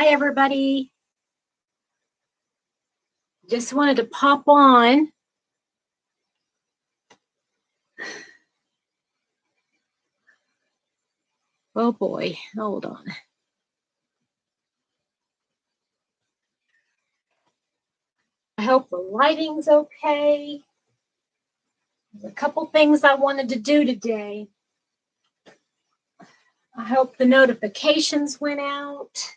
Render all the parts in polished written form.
Hi, everybody. Just wanted to pop on. Oh boy, hold on. I hope the lighting's okay. There's a couple things I wanted to do today. I hope the notifications went out.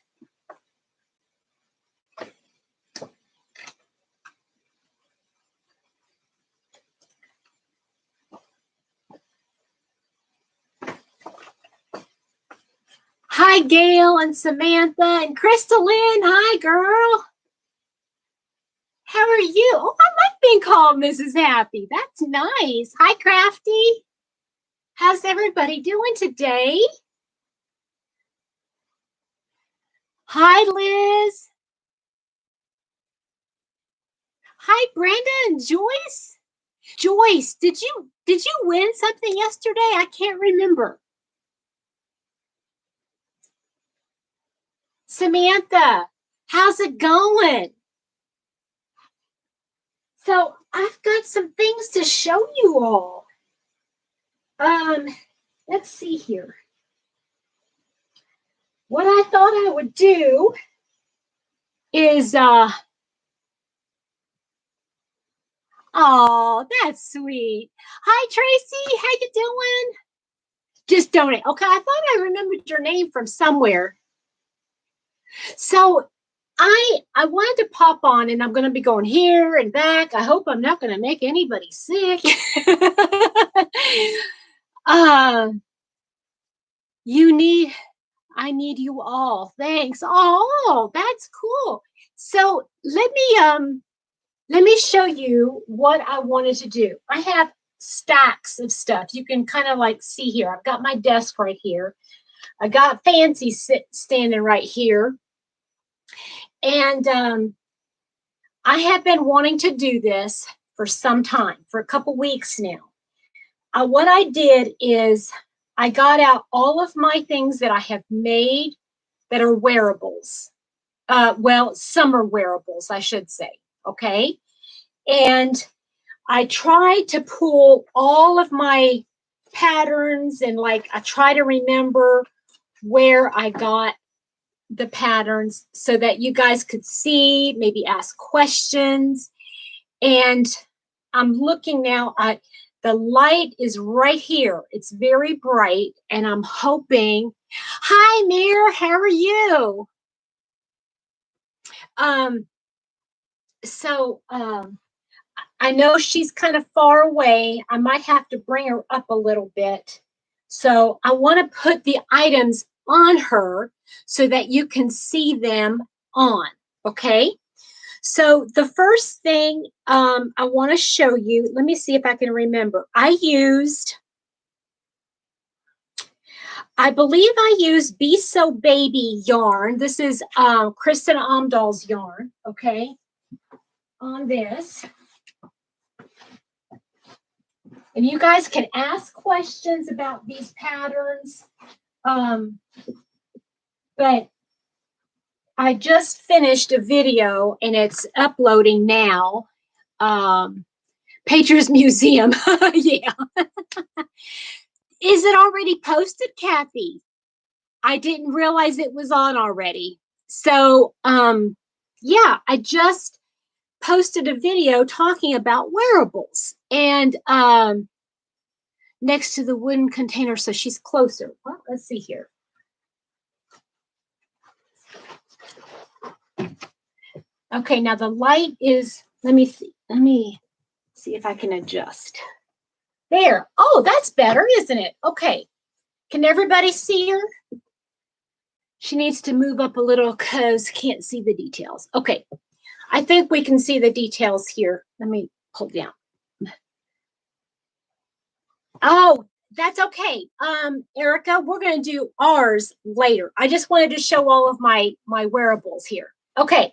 Hi, Gail and Samantha and Kristin. Hi, girl. How are you? Oh, I like being called Mrs. Happy. That's nice. Hi, Crafty. How's everybody doing today? Hi, Liz. Hi, Brenda and Joyce. Joyce, did you win something yesterday? I can't remember. Samantha, how's it going? So I've got some things to show you all. Let's see here. What I thought I would do is oh, that's sweet. Hi, Tracy. How you doing? Just donate. Okay, I thought I remembered your name from somewhere. So I wanted to pop on, and I'm going to be going here and back. I hope I'm not going to make anybody sick. I need you all. Thanks. Oh, that's cool. So let me show you what I wanted to do. I have stacks of stuff. You can kind of like see here. I've got my desk right here. I got Fancy standing right here. And I have been wanting to do this for some time, for a couple weeks now. What I did is I got out all of my things that I have made that are wearables. Well, summer wearables, I should say. Okay. And I tried to pull all of my patterns and I try to remember where I got the patterns so that you guys could see, maybe ask questions. And I'm looking now at the light is right here. It's very bright, and I'm hoping. Hi, Mir, how are you? I know she's kind of far away. I might have to bring her up a little bit. So I want to put the items on her so that you can see them on, okay? So the first thing I want to show you, let me see if I can remember. I believe I used Be So Baby yarn. This is Kristin Omdahl's yarn, okay, on this. And you guys can ask questions about these patterns. But I just finished a video and it's uploading now. Patriots Museum. Yeah. Is it already posted, Kathy? I didn't realize it was on already. So, yeah, I just posted a video talking about wearables and next to the wooden container, so she's closer. Well, let's see here. Okay, now the light is, let me see if I can adjust. There. Oh, that's better, isn't it? Okay. Can everybody see her? She needs to move up a little because can't see the details. Okay. I think we can see the details here. Let me pull down. Oh, that's okay. Erica, we're going to do ours later. I just wanted to show all of my wearables here. Okay.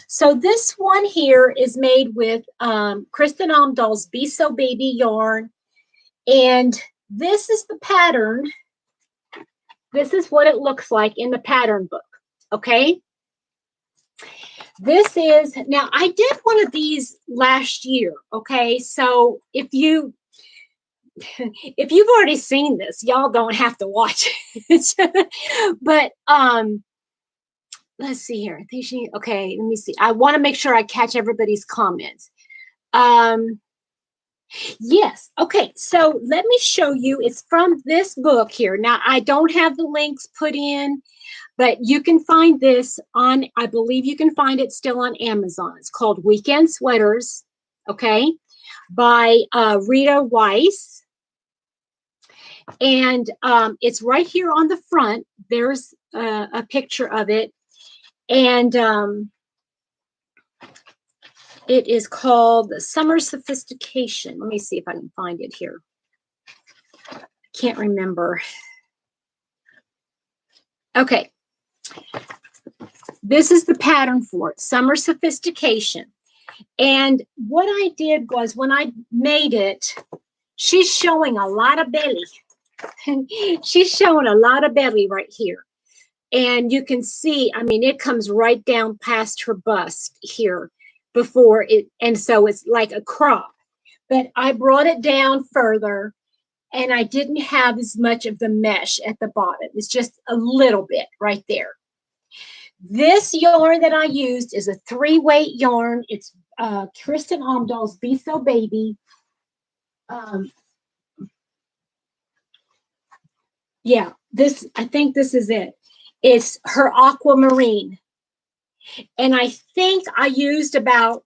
So this one here is made with Kristin Omdahl's Be So Baby yarn. And this is the pattern. This is what it looks like in the pattern book. Okay. This is, now I did one of these last year. Okay. So if you've already seen this, y'all don't have to watch it. But let's see here. I think okay, let me see. I want to make sure I catch everybody's comments. Yes. Okay. So let me show you. It's from this book here. Now, I don't have the links put in, but you can find this on, I believe you can find it still on Amazon. It's called Weekend Sweaters. Okay. By Rita Weiss. And it's right here on the front. There's a picture of it. And it is called Summer Sophistication. Let me see if I can find it here. I can't remember. Okay. This is the pattern for it, Summer Sophistication. And what I did was when I made it, she's showing a lot of belly. She's showing a lot of belly right here. And you can see, I mean, it comes right down past her bust here before it. And so it's like a crop. But I brought it down further and I didn't have as much of the mesh at the bottom. It's just a little bit right there. This yarn that I used is a 3-weight yarn. It's Kristin Omdahl's Be So Baby. Yeah, this, I think this is it. It's her aquamarine. And I think I used about,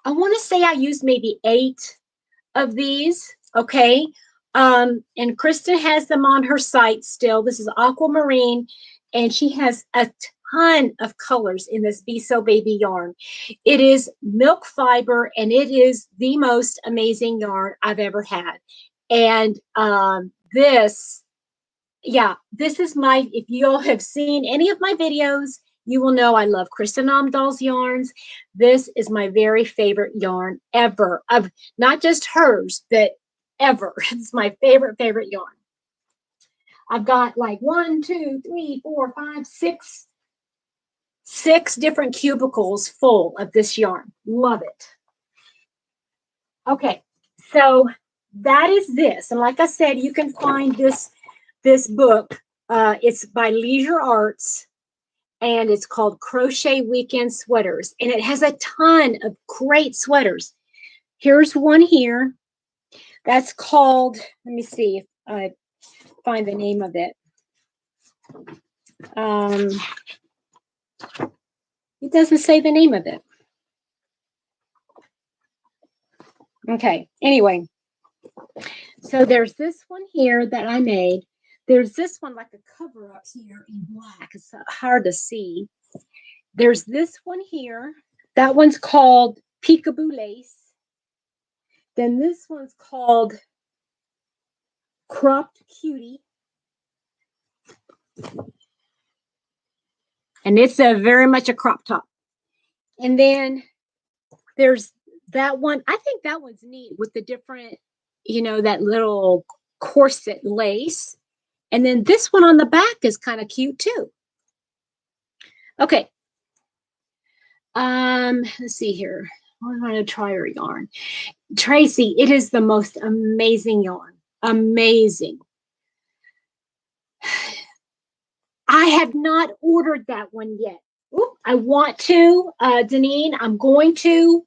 I want to say I used maybe 8 of these. Okay. And Kristin has them on her site still. This is aquamarine. And she has a ton of colors in this Be So Baby yarn. It is milk fiber, and it is the most amazing yarn I've ever had. And this is my, if you all have seen any of my videos, you will know I love Kristin Omdahl's yarns. This is my very favorite yarn ever, of not just hers, but ever. It's my favorite yarn. I've got like 1, 2, 3, 4, 5, 6 different cubicles full of this yarn. Love it. Okay, so that is this. And like I said, you can find this book. It's by Leisure Arts, and it's called Crochet Weekend Sweaters. And it has a ton of great sweaters. Here's one here. That's called, let me see if I find the name of it. It doesn't say the name of it. Okay, anyway. So there's this one here that I made. There's this one like a cover up here in black. It's hard to see. There's this one here. That one's called Peekaboo Lace. Then this one's called Cropped Cutie. And it's very much a crop top. And then there's that one. I think that one's neat with the different, you know, that little corset lace. And then this one on the back is kind of cute too. Okay. Let's see here. I'm going to try her yarn. Tracy, it is the most amazing yarn. Amazing. I have not ordered that one yet. Oop, I want to, Deneen, I'm going to.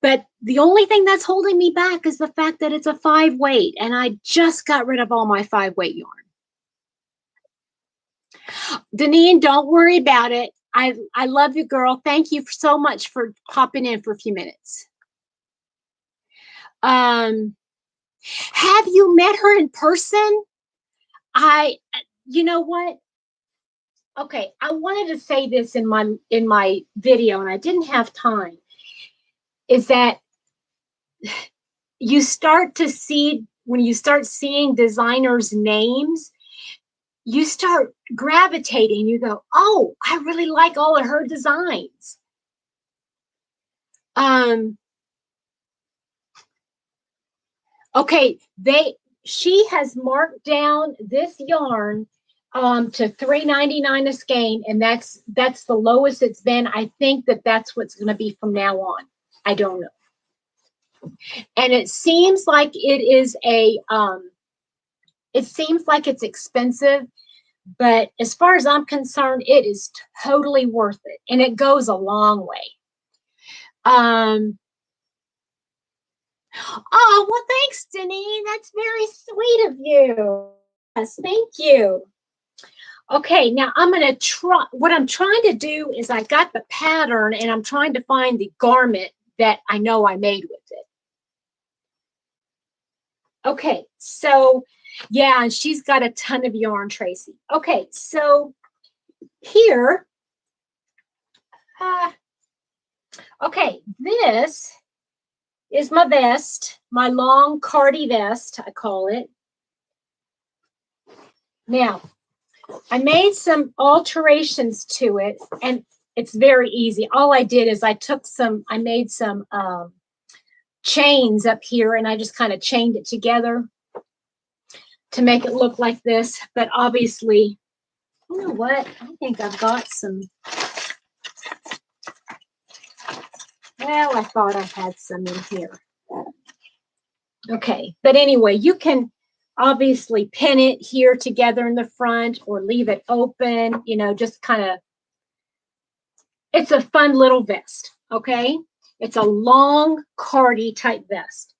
But the only thing that's holding me back is the fact that it's a 5-weight, and I just got rid of all my 5-weight yarn. Deneen, don't worry about it. I love you, girl. Thank you so much for popping in for a few minutes. Have you met her in person? You know what? Okay, I wanted to say this in my video, and I didn't have time. Is that you start to see, when you start seeing designers' names, you start gravitating. You go, oh, I really like all of her designs. Okay, she has marked down this yarn to $3.99 a skein, and that's the lowest it's been. I think that's what's going to be from now on. I don't know. And it seems like it is it seems like it's expensive, but as far as I'm concerned, it is totally worth it, and it goes a long way. Oh, well, thanks, Denise. That's very sweet of you. Yes, thank you. Okay, now I'm going to try. What I'm trying to do is I got the pattern, and I'm trying to find the garment that I know I made with it. Okay, so yeah, and she's got a ton of yarn, Tracy. Okay, so here, okay, this is my vest, my long cardi vest, I call it. Now, I made some alterations to it, and it's very easy. All I did is I made some chains up here, and I just kind of chained it together to make it look like this. But obviously, you know what? I think I've got some. Well, I thought I had some in here. Okay, but anyway, you can obviously pin it here together in the front or leave it open, you know, just kind of, it's a fun little vest, okay? It's a long cardi type vest.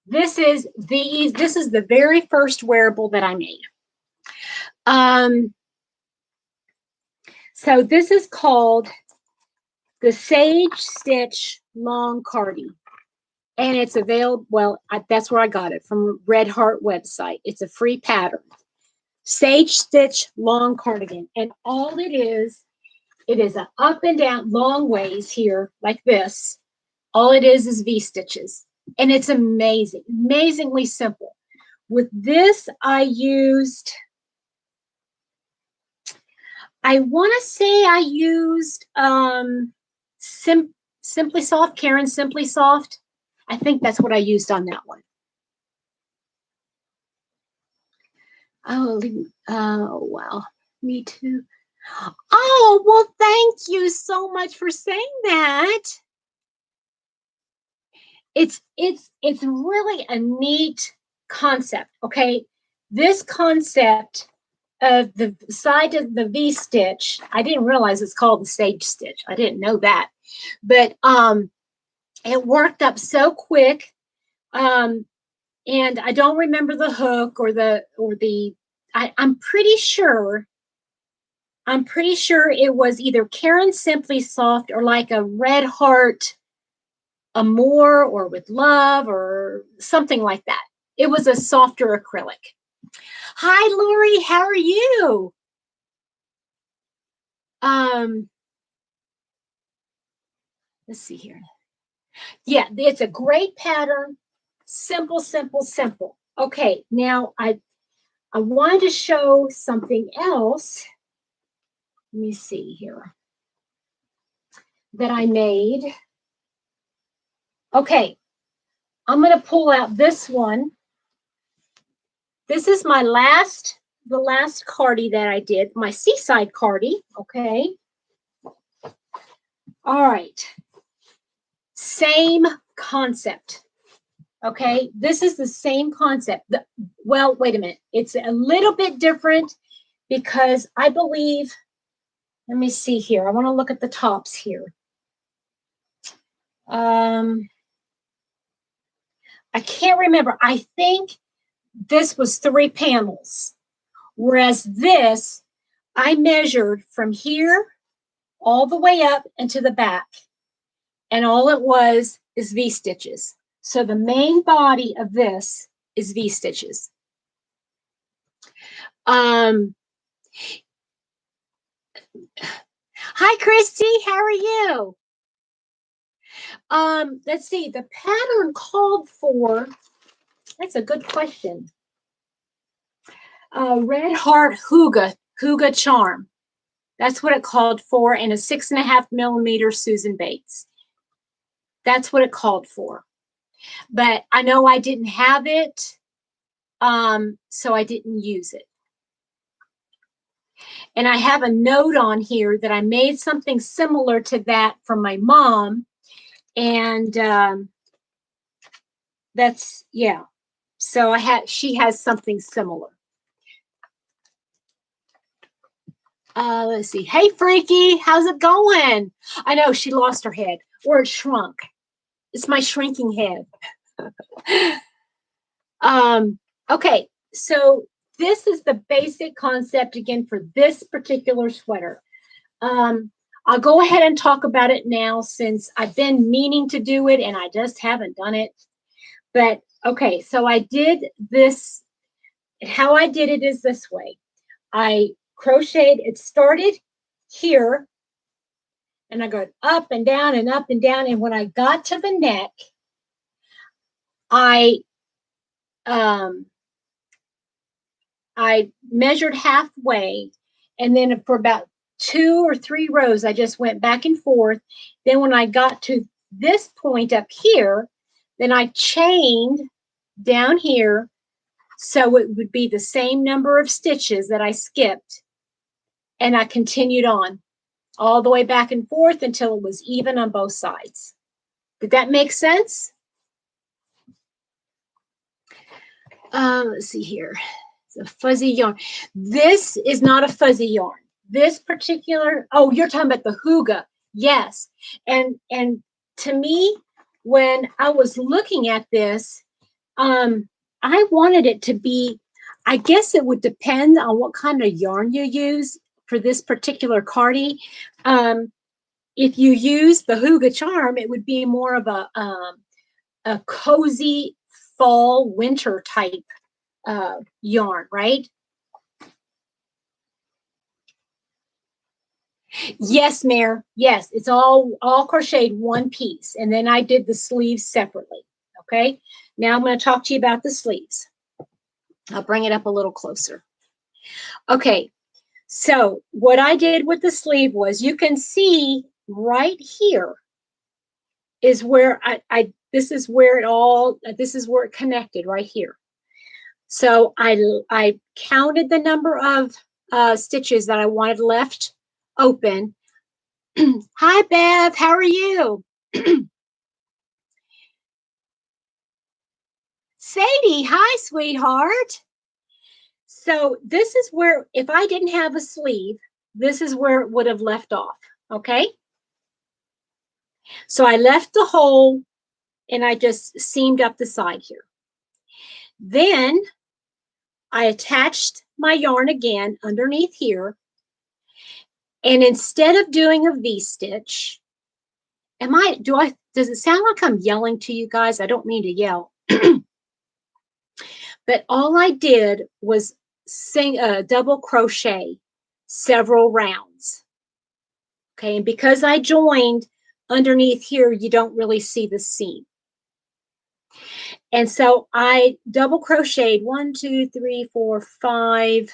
This is the very first wearable that I made. So this is called the Sage Stitch Long Cardi. And it's available, well, that's where I got it, from Red Heart website. It's a free pattern. Sage Stitch Long Cardigan. And all it is an up and down long ways here, like this. All it is V-stitches. And it's amazing, amazingly simple. With this, I used, I want to say I used Simply Soft, Karen Simply Soft. I think that's what I used on that one. Oh, wow. Me too. Oh, well, thank you so much for saying that. It's really a neat concept, okay? This concept of the side of the V-stitch, I didn't realize it's called the Sage Stitch. I didn't know that. But it worked up so quick, and I don't remember the hook or I'm pretty sure it was either Karen Simply Soft or like a Red Heart Amour or With Love or something like that. It was a softer acrylic. Hi, Lori, how are you? Let's see here. Yeah, it's a great pattern. Simple, simple, simple. Okay, now I wanted to show something else. Let me see here. That I made. Okay, I'm going to pull out this one. This is the last cardi that I did, my seaside cardi. Okay. All right. Same concept. Okay, this is the same concept. Well, wait a minute. It's a little bit different because I believe, let me see here. I want to look at the tops here. I can't remember. I think this was 3 panels, whereas this, I measured from here all the way up and to the back, and all it was is V-stitches. So the main body of this is V-stitches. Hi, Christy. How are you? Let's see. The pattern called for, that's a good question. Red Heart Huga Charm. That's what it called for, and a 6.5 millimeter Susan Bates. That's what it called for. But I know I didn't have it, so I didn't use it. And I have a note on here that I made something similar to that from my mom. And that's, yeah. So she has something similar. Let's see. Hey, Frankie, how's it going? I know she lost her head, or it shrunk. It's my shrinking head. Okay, so this is the basic concept again for this particular sweater. I'll go ahead and talk about it now since I've been meaning to do it and I just haven't done it. But okay, so I did this. How I did it is this way. I crocheted, it started here, and I go up and down and up and down. And when I got to the neck, I measured halfway, and then for about 2 or 3 rows, I just went back and forth. Then when I got to this point up here, then I chained down here, so it would be the same number of stitches that I skipped, and I continued on all the way back and forth until it was even on both sides. Did that make sense? Let's see here. It's a fuzzy yarn. This is not a fuzzy yarn. This particular, oh, you're talking about the Hygge. Yes. And to me, when I was looking at this, I wanted it to be, I guess it would depend on what kind of yarn you use for this particular cardie. If you use the Hygge charm, it would be more of a cozy fall winter type yarn, right? Yes, Mare. Yes, it's all crocheted one piece, and then I did the sleeves separately. Okay. Now I'm going to talk to you about the sleeves. I'll bring it up a little closer. Okay. So what I did with the sleeve was, you can see right here is where this is where it connected right here. So I counted the number of stitches that I wanted left open. Hi, Bev. How are you? Sadie, hi, sweetheart. So this is where, if I didn't have a sleeve, this is where it would have left off. Okay. So I left the hole and I just seamed up the side here. Then I attached my yarn again underneath here. And instead of doing a V-stitch, does it sound like I'm yelling to you guys? I don't mean to yell. But all I did was double crochet several rounds. Okay, and because I joined underneath here, you don't really see the seam. And so I double crocheted 1, 2, 3, 4, 5,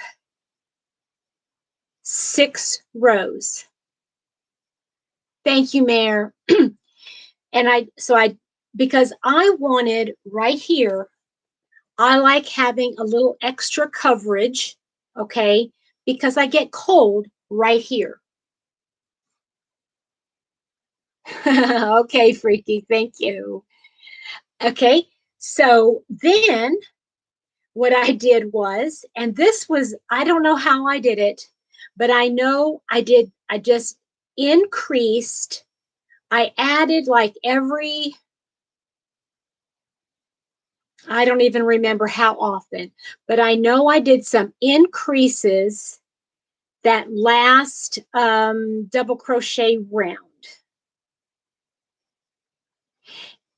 6 rows. Thank you, Mare. And because I wanted right here, I like having a little extra coverage, okay, because I get cold right here. Okay, Freaky, thank you. Okay, so then what I did was, and this was, I don't know how I did it, but I know I just increased, I added like I don't even remember how often, but I know I did some increases that last double crochet round.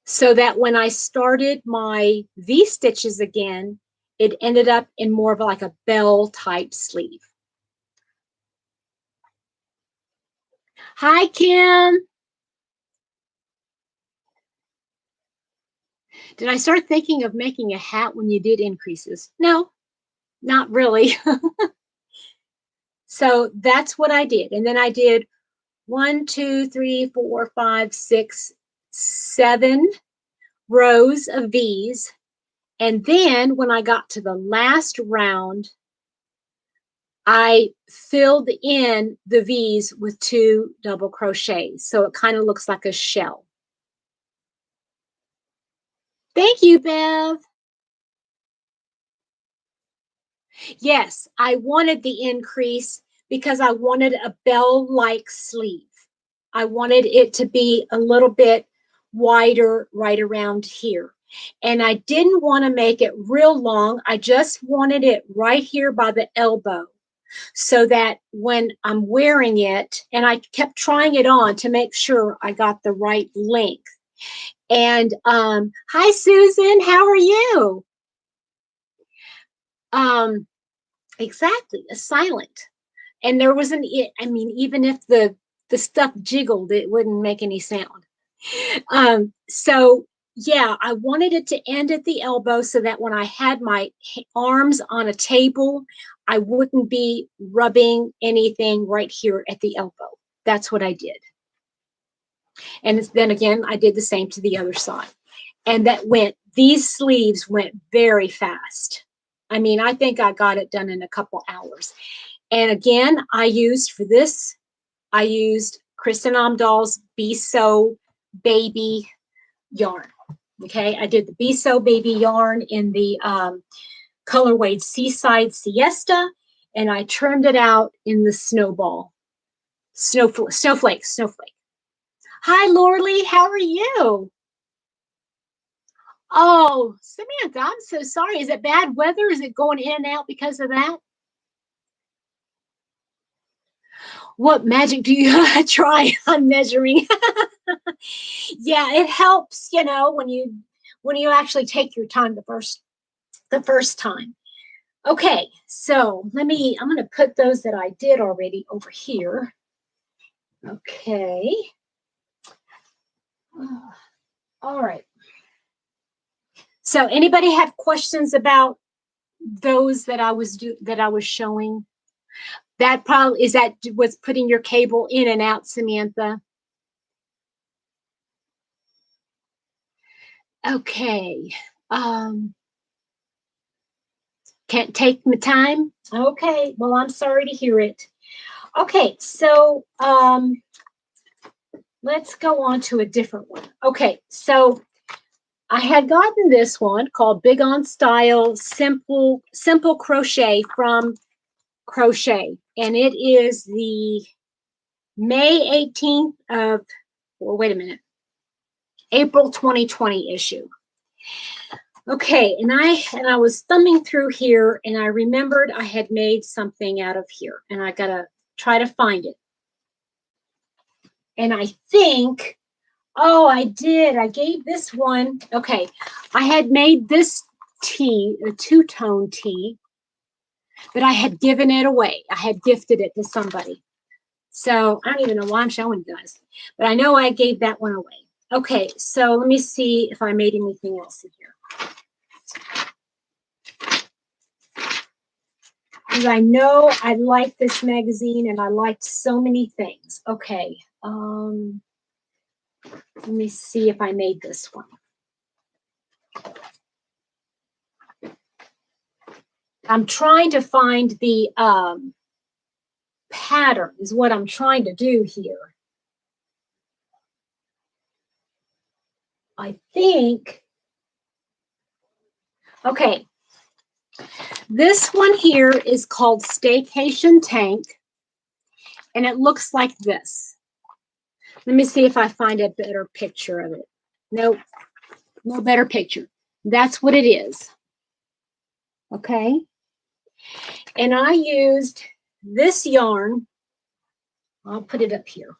So that when I started my V-stitches again, it ended up in more of like a bell type sleeve. Hi, Kim. Did I start thinking of making a hat when you did increases? No, not really. So that's what I did. And then I did 1, 2, 3, 4, 5, 6, 7 rows of V's. And then when I got to the last round, I filled in the V's with 2 double crochets. So it kind of looks like a shell. Thank you, Bev. Yes, I wanted the increase because I wanted a bell-like sleeve. I wanted it to be a little bit wider right around here. And I didn't want to make it real long. I just wanted it right here by the elbow so that when I'm wearing it, and I kept trying it on to make sure I got the right length. And hi, Susan, how are you? Exactly, a silent. And there wasn't, I mean, even if the stuff jiggled, it wouldn't make any sound. So yeah, I wanted it to end at the elbow so that when I had my arms on a table, I wouldn't be rubbing anything right here at the elbow. That's what I did. And then again, I did the same to the other side. And these sleeves went very fast. I mean, I think I got it done in a couple hours. And again, I used Kristin Omdahl's Be So Baby yarn. Okay, I did the Be So Baby yarn in the colorway Seaside Siesta, and I turned it out in the Snowflake. Hi, Lorley, how are you? Oh, Samantha, I'm so sorry. Is it bad weather? Is it going in and out because of that? What magic do you try on measuring? Yeah, it helps, when you actually take your time the first time. Okay, so I'm going to put those that I did already over here. Okay. All right. So anybody have questions about those that I was showing? That probably was putting your cable in and out, Samantha. Okay. Can't take my time. Okay. Well, I'm sorry to hear it. Okay. So let's go on to a different one. Okay. So I had gotten this one called Big on Style Simple Crochet from Crochet, and it is the May 18th of, well, wait a minute, April 2020 issue. Okay, and I was thumbing through here, and I remembered I had made something out of here, and I gotta try to find it. And I think, oh, I did. I gave this one. Okay, I had made this tee, a two-tone tee, but I had given it away. I had gifted it to somebody. So I don't even know why I'm showing you guys, but I know I gave that one away. Okay, so let me see if I made anything else in here. Because I know I like this magazine and I liked so many things. Okay, let me see if I made this one. I'm trying to find the pattern is what I'm trying to do here. I think, okay, this one here is called Staycation Tank, and it looks like this. Let me see if I find a better picture of it. Nope, no better picture. That's what it is. Okay. And I used this yarn. I'll put it up here.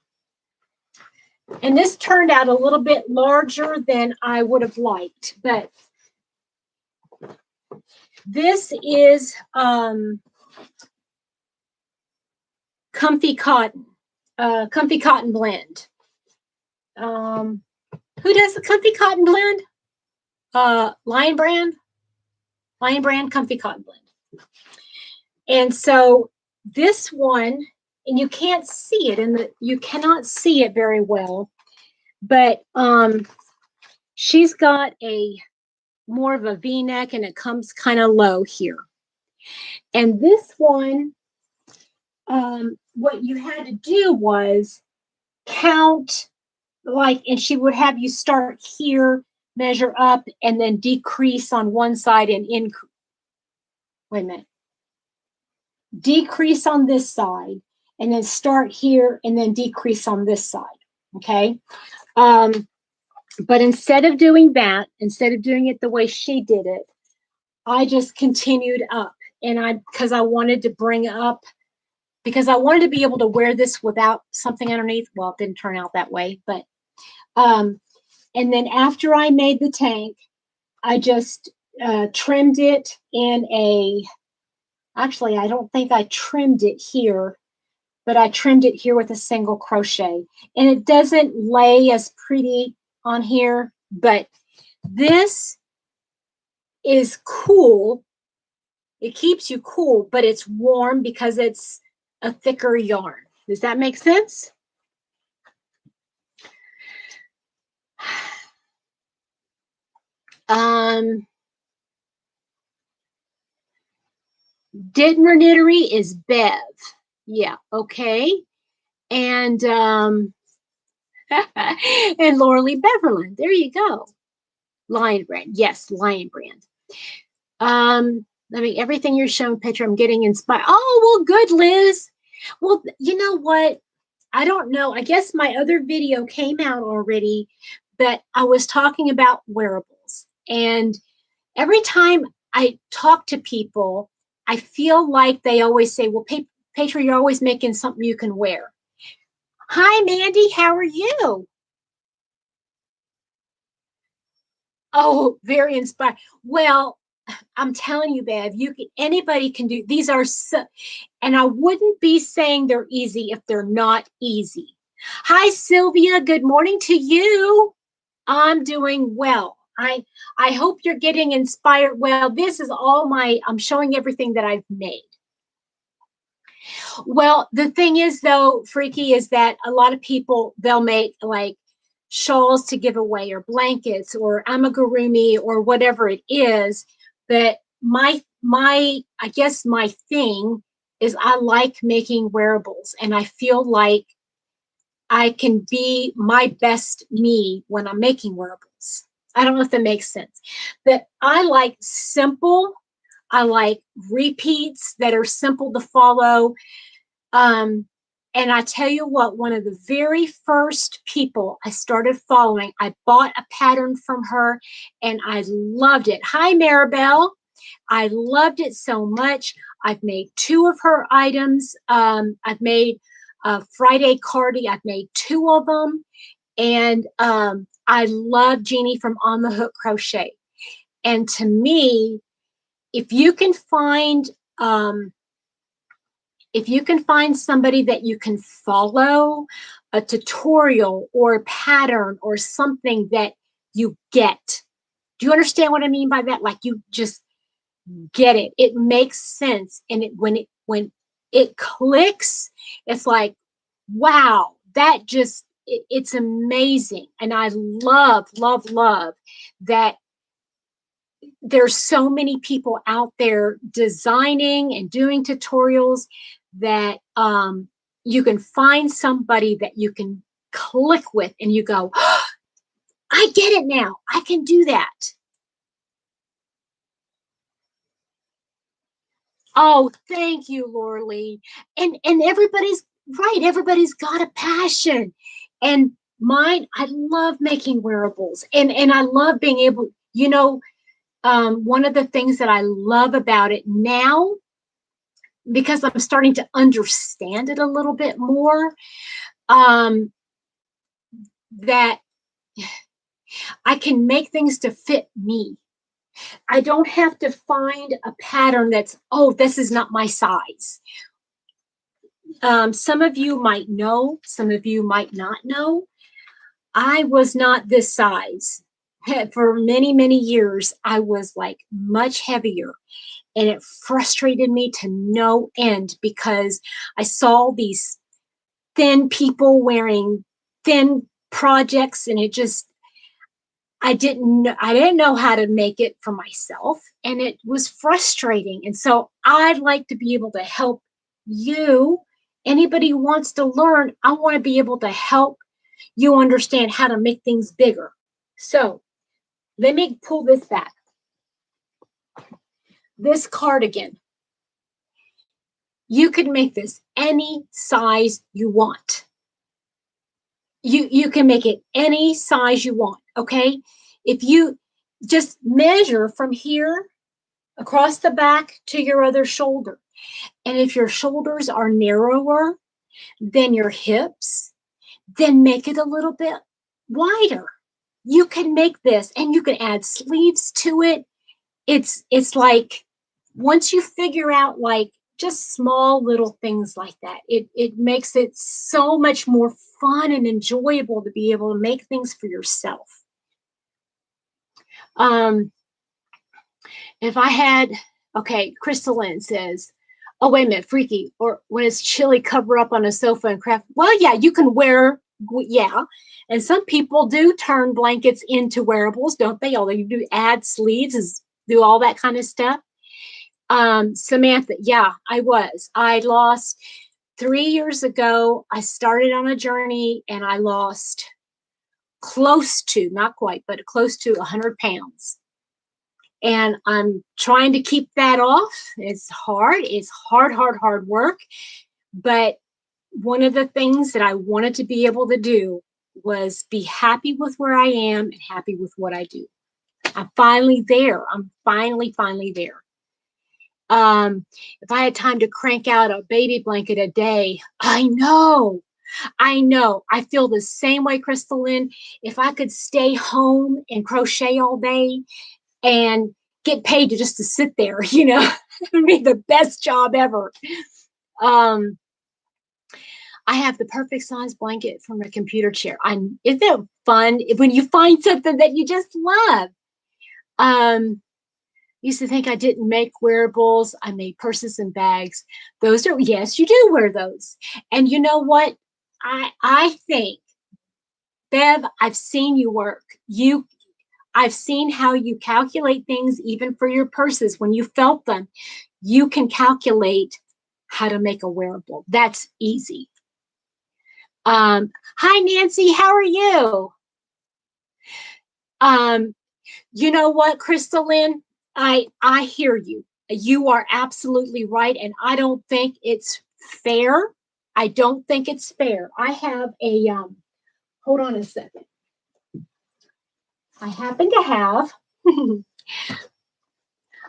And this turned out a little bit larger than I would have liked, but this is Comfy Cotton blend. Who does the Comfy Cotton blend? Lion Brand Comfy Cotton blend. And so this one, and you can't see it, you cannot see it very well, but she's got a more of a V-neck, and it comes kind of low here. And this one what you had to do was count, like, and she would have you start here, measure up, and then decrease on one side and increase. Wait a minute. Decrease on this side, and then start here, and then decrease on this side. Okay. But instead of doing that, instead of doing it the way she did it, I just continued up. And because I wanted to bring up, because I wanted to be able to wear this without something underneath. Well, it didn't turn out that way, but, and then after I made the tank, I just trimmed it in actually, I don't think I trimmed it here, but I trimmed it here with a single crochet. And it doesn't lay as pretty on here, but this is cool. It keeps you cool, but it's warm because it's a thicker yarn. Does that make sense? Didmer Knittery is Bev. Yeah, okay. And and Lauralee Beverland. There you go. Lion Brand. Yes, Lion Brand. I mean, everything you're showing, picture, I'm getting inspired. Oh, well, good, Liz. Well, you know what? I don't know. I guess my other video came out already, but I was talking about wearables. And every time I talk to people, I feel like they always say, well, Petra, you're always making something you can wear. Hi, Mandy. How are you? Oh, very inspired. Well, I'm telling you, Bev, anybody can do these and I wouldn't be saying they're easy if they're not easy. Hi, Sylvia. Good morning to you. I'm doing well. I hope you're getting inspired. Well, this is I'm showing everything that I've made. Well, the thing is, though, Freaky, is that a lot of people, they'll make like shawls to give away or blankets or amigurumi or whatever it is. But I guess my thing is I like making wearables, and I feel like I can be my best me when I'm making wearables. I don't know if that makes sense, but I like simple. I like repeats that are simple to follow. And I tell you what, one of the very first people I started following, I bought a pattern from her and I loved it. Hi, Maribel. I loved it so much. I've made 2 of her items. I've made a Friday Cardi. I've made 2 of them. And I love Jeannie from On the Hook Crochet. And to me, if you can find somebody that you can follow, a tutorial or a pattern or something that you get. Do you understand what I mean by that? Like you just get it. It makes sense. And when it clicks, it's like, wow, it's amazing. And I love, love, love that there's so many people out there designing and doing tutorials that you can find somebody that you can click with and you go, oh, I get it now. I can do that. Oh, thank you, Lauralee. And everybody's right. Everybody's got a passion. And mine, I love making wearables. And I love being able, one of the things that I love about it now, because I'm starting to understand it a little bit more, that I can make things to fit me. I don't have to find a pattern that's, oh, this is not my size. Some of you might know, some of you might not know. I was not this size. For many, many years, I was like much heavier. And it frustrated me to no end because I saw these thin people wearing thin projects, and I didn't know how to make it for myself, and it was frustrating. And so I'd like to be able to help you Anybody who wants to learn, I want to be able to help you understand how to make things bigger. So let me pull this back. This cardigan, you can make this any size you want. You can make it any size you want, okay? If you just measure from here across the back to your other shoulder, and if your shoulders are narrower than your hips, then make it a little bit wider. You can make this, and you can add sleeves to it. It's like, once you figure out like just small little things like that, it makes it so much more fun and enjoyable to be able to make things for yourself. If I had, okay, Crystalline says, oh, wait a minute, freaky, or when it's chilly, cover up on a sofa and craft. Well, yeah, you can wear, yeah. And some people do turn blankets into wearables, don't they? Although you do add sleeves, do all that kind of stuff. Samantha, yeah, I lost 3 years ago. I started on a journey and I lost close to, not quite, but close to 100 pounds. And I'm trying to keep that off. It's hard. It's hard work. But one of the things that I wanted to be able to do was be happy with where I am and happy with what I do. I'm finally there. I'm finally there. If I had time to crank out a baby blanket a day, I know. I feel the same way, Crystalline. If I could stay home and crochet all day and get paid just to sit there, it would be the best job ever. I have the perfect size blanket for my computer chair. Isn't it fun when you find something that you just love? Used to think I didn't make wearables. I made purses and bags. Those are, yes, you do wear those. And you know what? I think, Bev, I've seen you work. I've seen how you calculate things even for your purses. When you felt them, you can calculate how to make a wearable. That's easy. Hi, Nancy. How are you? You know what, Crystalline? I hear you. You are absolutely right. And I don't think it's fair. I don't think it's fair. I have a, hold on a second. I happen to have,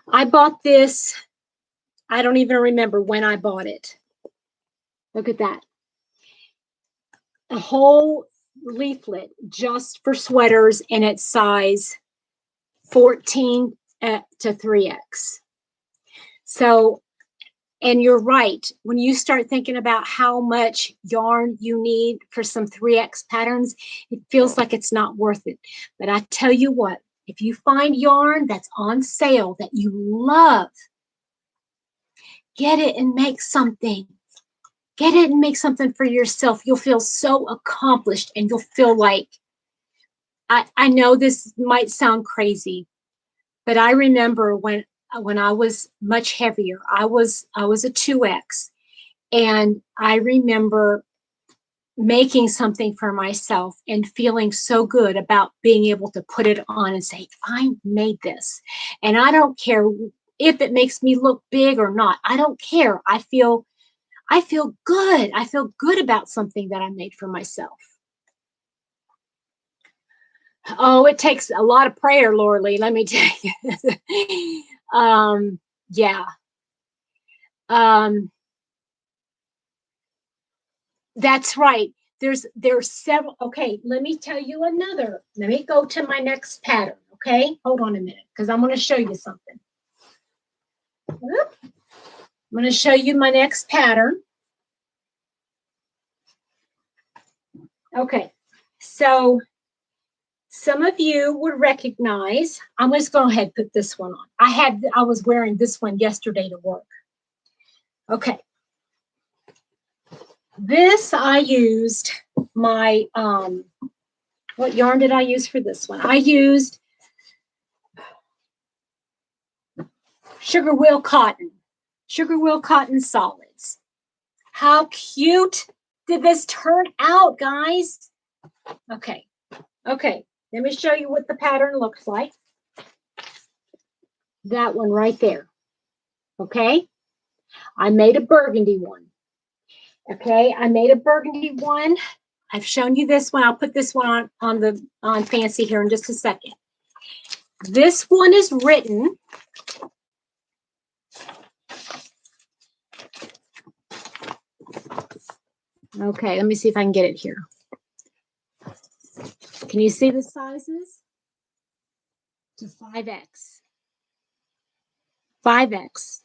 I bought this. I don't even remember when I bought it. Look at that. A whole leaflet just for sweaters, and it's size 14 to 3X. So, and you're right. When you start thinking about how much yarn you need for some 3X patterns, it feels like it's not worth it. But I tell you what, if you find yarn that's on sale that you love, get it and make something. Get it and make something for yourself. You'll feel so accomplished, and you'll feel like, I know this might sound crazy, but I remember when I was much heavier, I was a 2X, and I remember making something for myself and feeling so good about being able to put it on and say, I made this. And I don't care if it makes me look big or not. I don't care. I feel good. I feel good about something that I made for myself. Oh, it takes a lot of prayer, Laura Lee, let me tell you. Yeah. That's right. There's several. Okay, let me tell you another. Let me go to my next pattern. Okay, hold on a minute, because I'm going to show you something. I'm going to show you my next pattern. Okay, so some of you would recognize, I'm just going to go ahead and put this one on. I was wearing this one yesterday to work. Okay. This I used my, what yarn did I use for this one? I used Sugar Wheel Cotton solids. How cute did this turn out, guys? Okay. Okay. Let me show you what the pattern looks like. That one right there. Okay. I made a burgundy one. Okay. I made a burgundy one. I've shown you this one. I'll put this one on Fancy here in just a second. This one is written. Okay, let me see if I can get it here. Can you see the sizes? To 5X. 5X.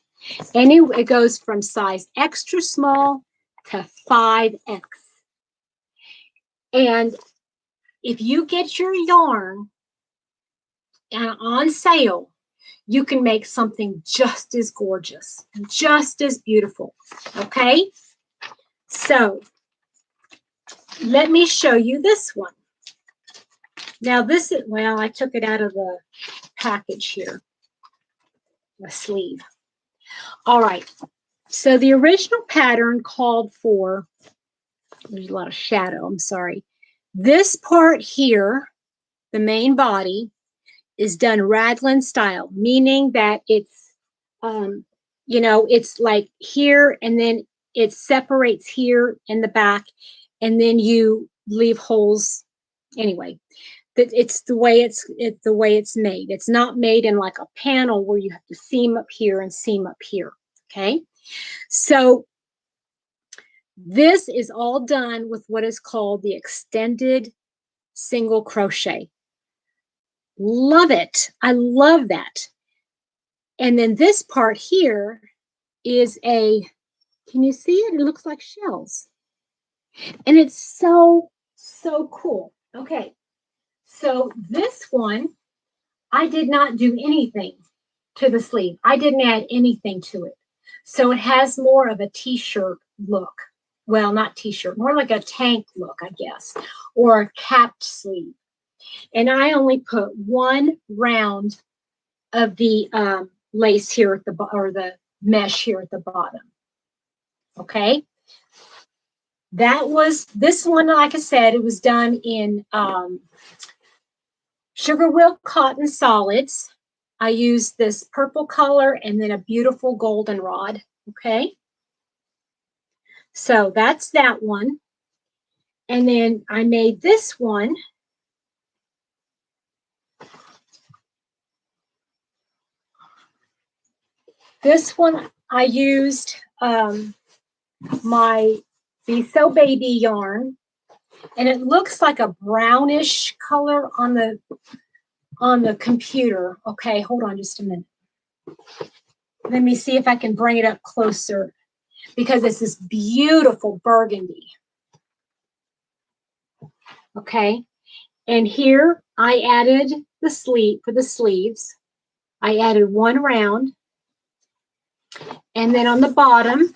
It goes from size extra small to 5X. And if you get your yarn on sale, you can make something just as gorgeous, just as beautiful. Okay? So let me show you this one. Now this is, well, I took it out of the package here, the sleeve. All right. So the original pattern called for, there's a lot of shadow, I'm sorry. This part here, the main body, is done raglan style, meaning that it's, you know, it's like here and then it separates here in the back and then you leave holes. Anyway, that it's the way it's made. It's not made in like a panel where you have to seam up here and seam up here. Okay. So this is all done with what is called the extended single crochet. Love it. I love that. And then this part here is a, can you see it? It looks like shells. And it's so, so cool. Okay. So this one, I did not do anything to the sleeve. I didn't add anything to it. So it has more of a t-shirt look. Well, not t-shirt, more like a tank look, I guess, or a capped sleeve. And I only put one round of the lace here at the or the mesh here at the bottom. Okay. That was this one, like I said, it was done in Sugar Wilk Cotton Solids. I used this purple color and then a beautiful goldenrod. Okay. So that's that one. And then I made this one. This one I used my Be So Baby yarn, and it looks like a brownish color on the computer. Okay, hold on just a minute. Let me see if I can bring it up closer because it's this beautiful burgundy. Okay, and here I added the sleeve for the sleeves. I added one round, and then on the bottom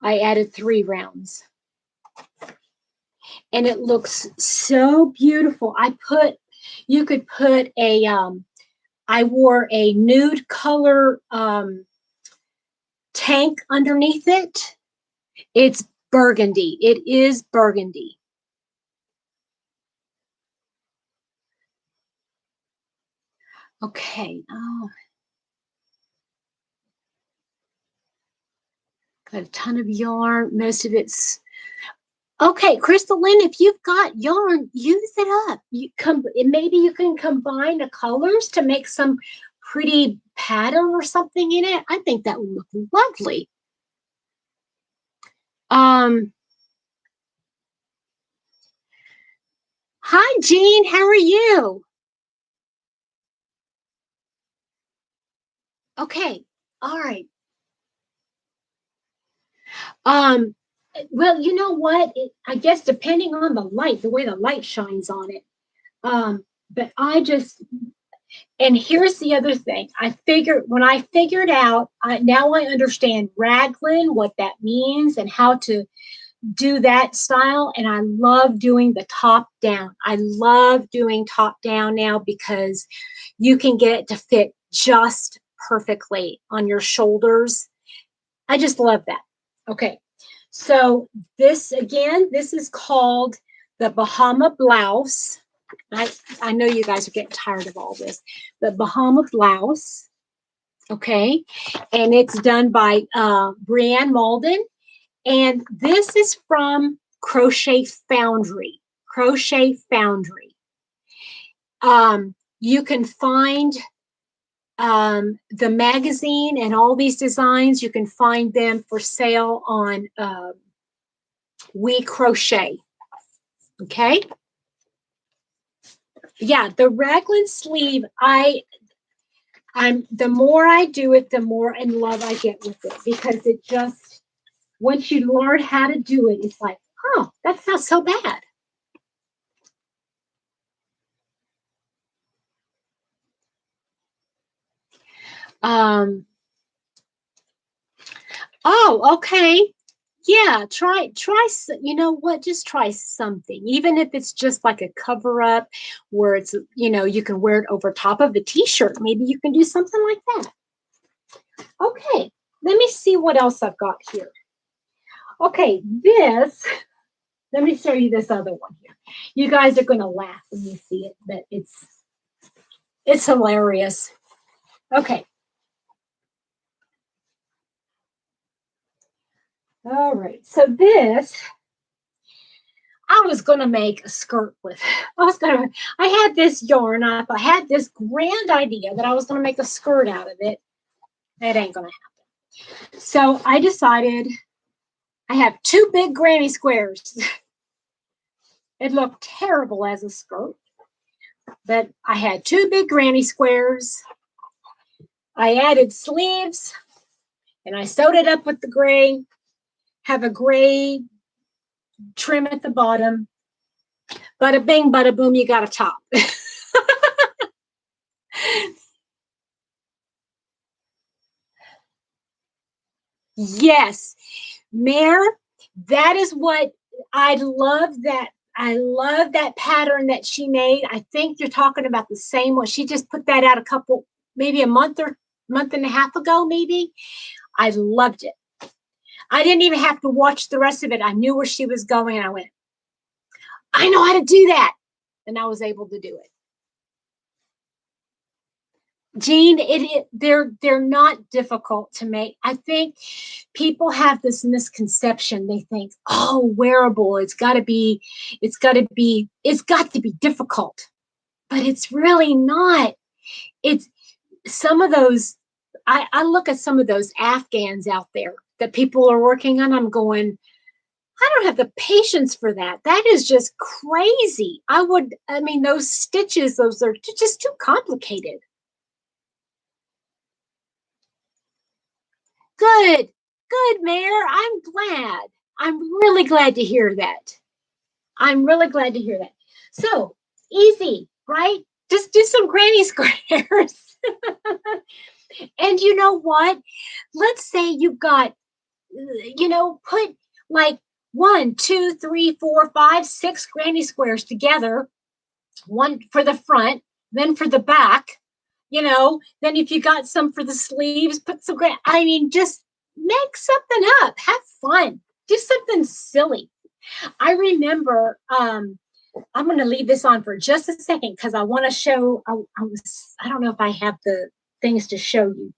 I added 3 rounds. And it looks so beautiful. You could put a, I wore a nude color tank underneath it. It's burgundy. It is burgundy. Okay. Oh. Got a ton of yarn. Most of it's okay. Crystal Lynn, if you've got yarn, use it up. Maybe you can combine the colors to make some pretty pattern or something in it. I think that would look lovely. Hi, Jean. How are you? Okay. All right. Well, you know what? I guess depending on the light, the way the light shines on it. But and here's the other thing. When I figured out, now I understand raglan, what that means and how to do that style. And I love doing the top down. I love doing top down now because you can get it to fit just perfectly on your shoulders. I just love that. Okay. So this, again, this is called the Bahama blouse. I know you guys are getting tired of all this. The Bahama blouse, okay? And it's done by Brianne Malden. And this is from Crochet Foundry. Crochet Foundry. You can find the magazine and all these designs. You can find them for sale on We Crochet. Okay. Yeah, the raglan sleeve, I'm the more I do it, the more in love I get with it, because it just, once you learn how to do it, it's like, oh, that's not so bad. Oh, okay. Yeah, try, you know what, just try something, even if it's just like a cover up where it's, you know, you can wear it over top of the t-shirt. Maybe you can do something like that. Okay, let me see what else I've got here. Okay, this, let me show you this other one here. You guys are going to laugh when you see it, but it's hilarious. Okay. All right, so this, I was going to make a skirt with. I had this yarn up. I had this grand idea that I was going to make a skirt out of it. That ain't going to happen. So I decided I have two big granny squares. It looked terrible as a skirt, but I had two big granny squares. I added sleeves and I sewed it up with the gray. Have a gray trim at the bottom. Bada bing, bada boom, you got a top. Yes, Mare, that is what I love. I love that pattern that she made. I think you're talking about the same one. She just put that out a couple, maybe a month and a half ago, maybe. I loved it. I didn't even have to watch the rest of it. I knew where she was going, and I went, I know how to do that. And I was able to do it. Jean, they're not difficult to make. I think people have this misconception. They think, oh, wearable, it's got to be difficult. But it's really not. It's some of those, I look at some of those Afghans out there that people are working on. I'm going, I don't have the patience for that. That is just crazy. Those stitches, those are just too complicated. Good, Mayor. I'm glad. I'm really glad to hear that. I'm really glad to hear that. So easy, right? Just do some granny squares. And you know what? Let's say you've got, put like 1, 2, 3, 4, 5, 6 granny squares together. One for the front, then for the back. Then if you got some for the sleeves, put some just make something up. Have fun. Do something silly. I remember, I'm going to leave this on for just a second because I want to show, I don't know if I have the things to show you,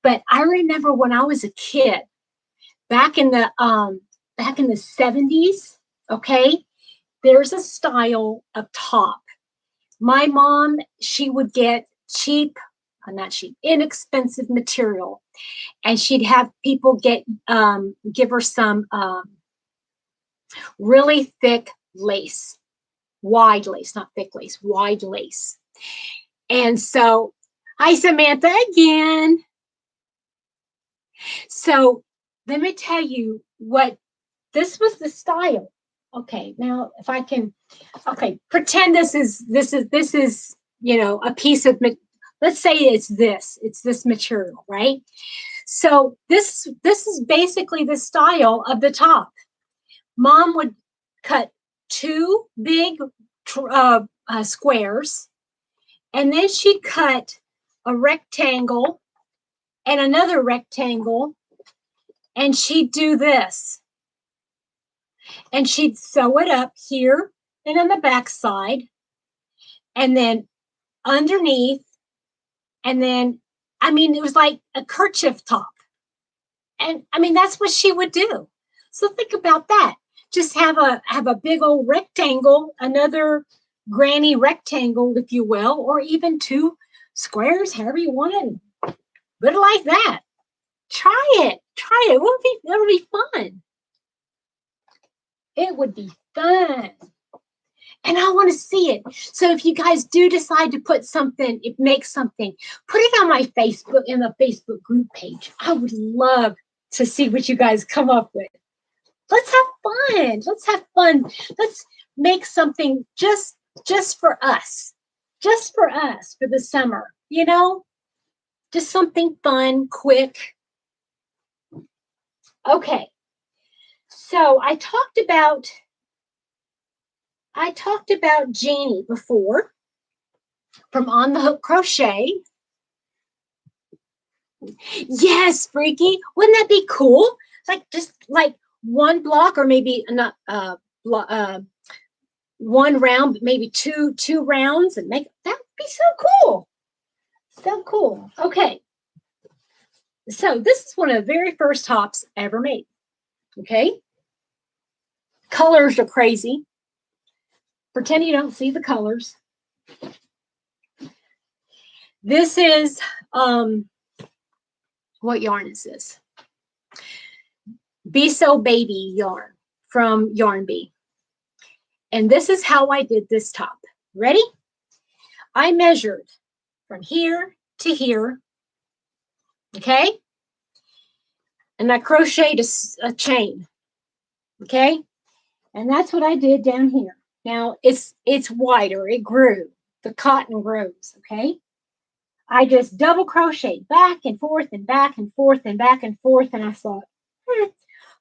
but I remember when I was a kid, back in the 70s, okay, there's a style of top. My mom, she would get inexpensive material, and she'd have people give her some really thick lace, wide lace, not thick lace, wide lace. And so, hi Samantha again. So let me tell you what, this was the style. Okay, now if I can, pretend this is a piece of, let's say it's this material, right? So this is basically the style of the top. Mom would cut 2 big squares, and then she'd cut a rectangle and another rectangle, and she'd do this. And she'd sew it up here and on the back side, and then underneath, and then, I mean, it was like a kerchief top. And I mean, that's what she would do. So think about that. Just have a big old rectangle, another granny rectangle, if you will, or even two squares, however you want it. Put it like that. Try it. Try it. It'll be fun. It would be fun. And I want to see it. So if you guys do decide to put something, make something, put it on my Facebook, in the Facebook group page. I would love to see what you guys come up with. Let's have fun. Let's have fun. Let's make something just for us. Just for us for the summer, you know? Just something fun, quick. Okay. So I talked about Jeannie before from On the Hook Crochet. Yes, Freaky. Wouldn't that be cool? Like just like one block, or maybe not one round, but maybe two rounds, and make that would be so cool. So cool. Okay. So this is one of the very first tops ever made. Okay. Colors are crazy. Pretend you don't see the colors. This is, what yarn is this? Be So Baby yarn from Yarn Bee. And this is how I did this top. Ready? I measured from here to here. Okay? And I crocheted a chain. Okay? And that's what I did down here. Now it's wider. It grew. The cotton grows. Okay? I just double crochet back and forth and back and forth and back and forth. And I thought,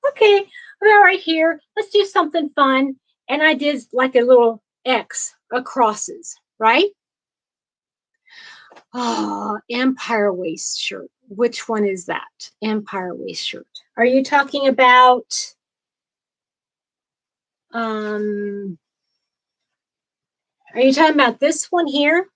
okay, we're right here. Let's do something fun. And I did like a little X acrosses, right? Oh, Empire waist shirt. Which one is that? Empire waist shirt. Are you talking about are you talking about this one here?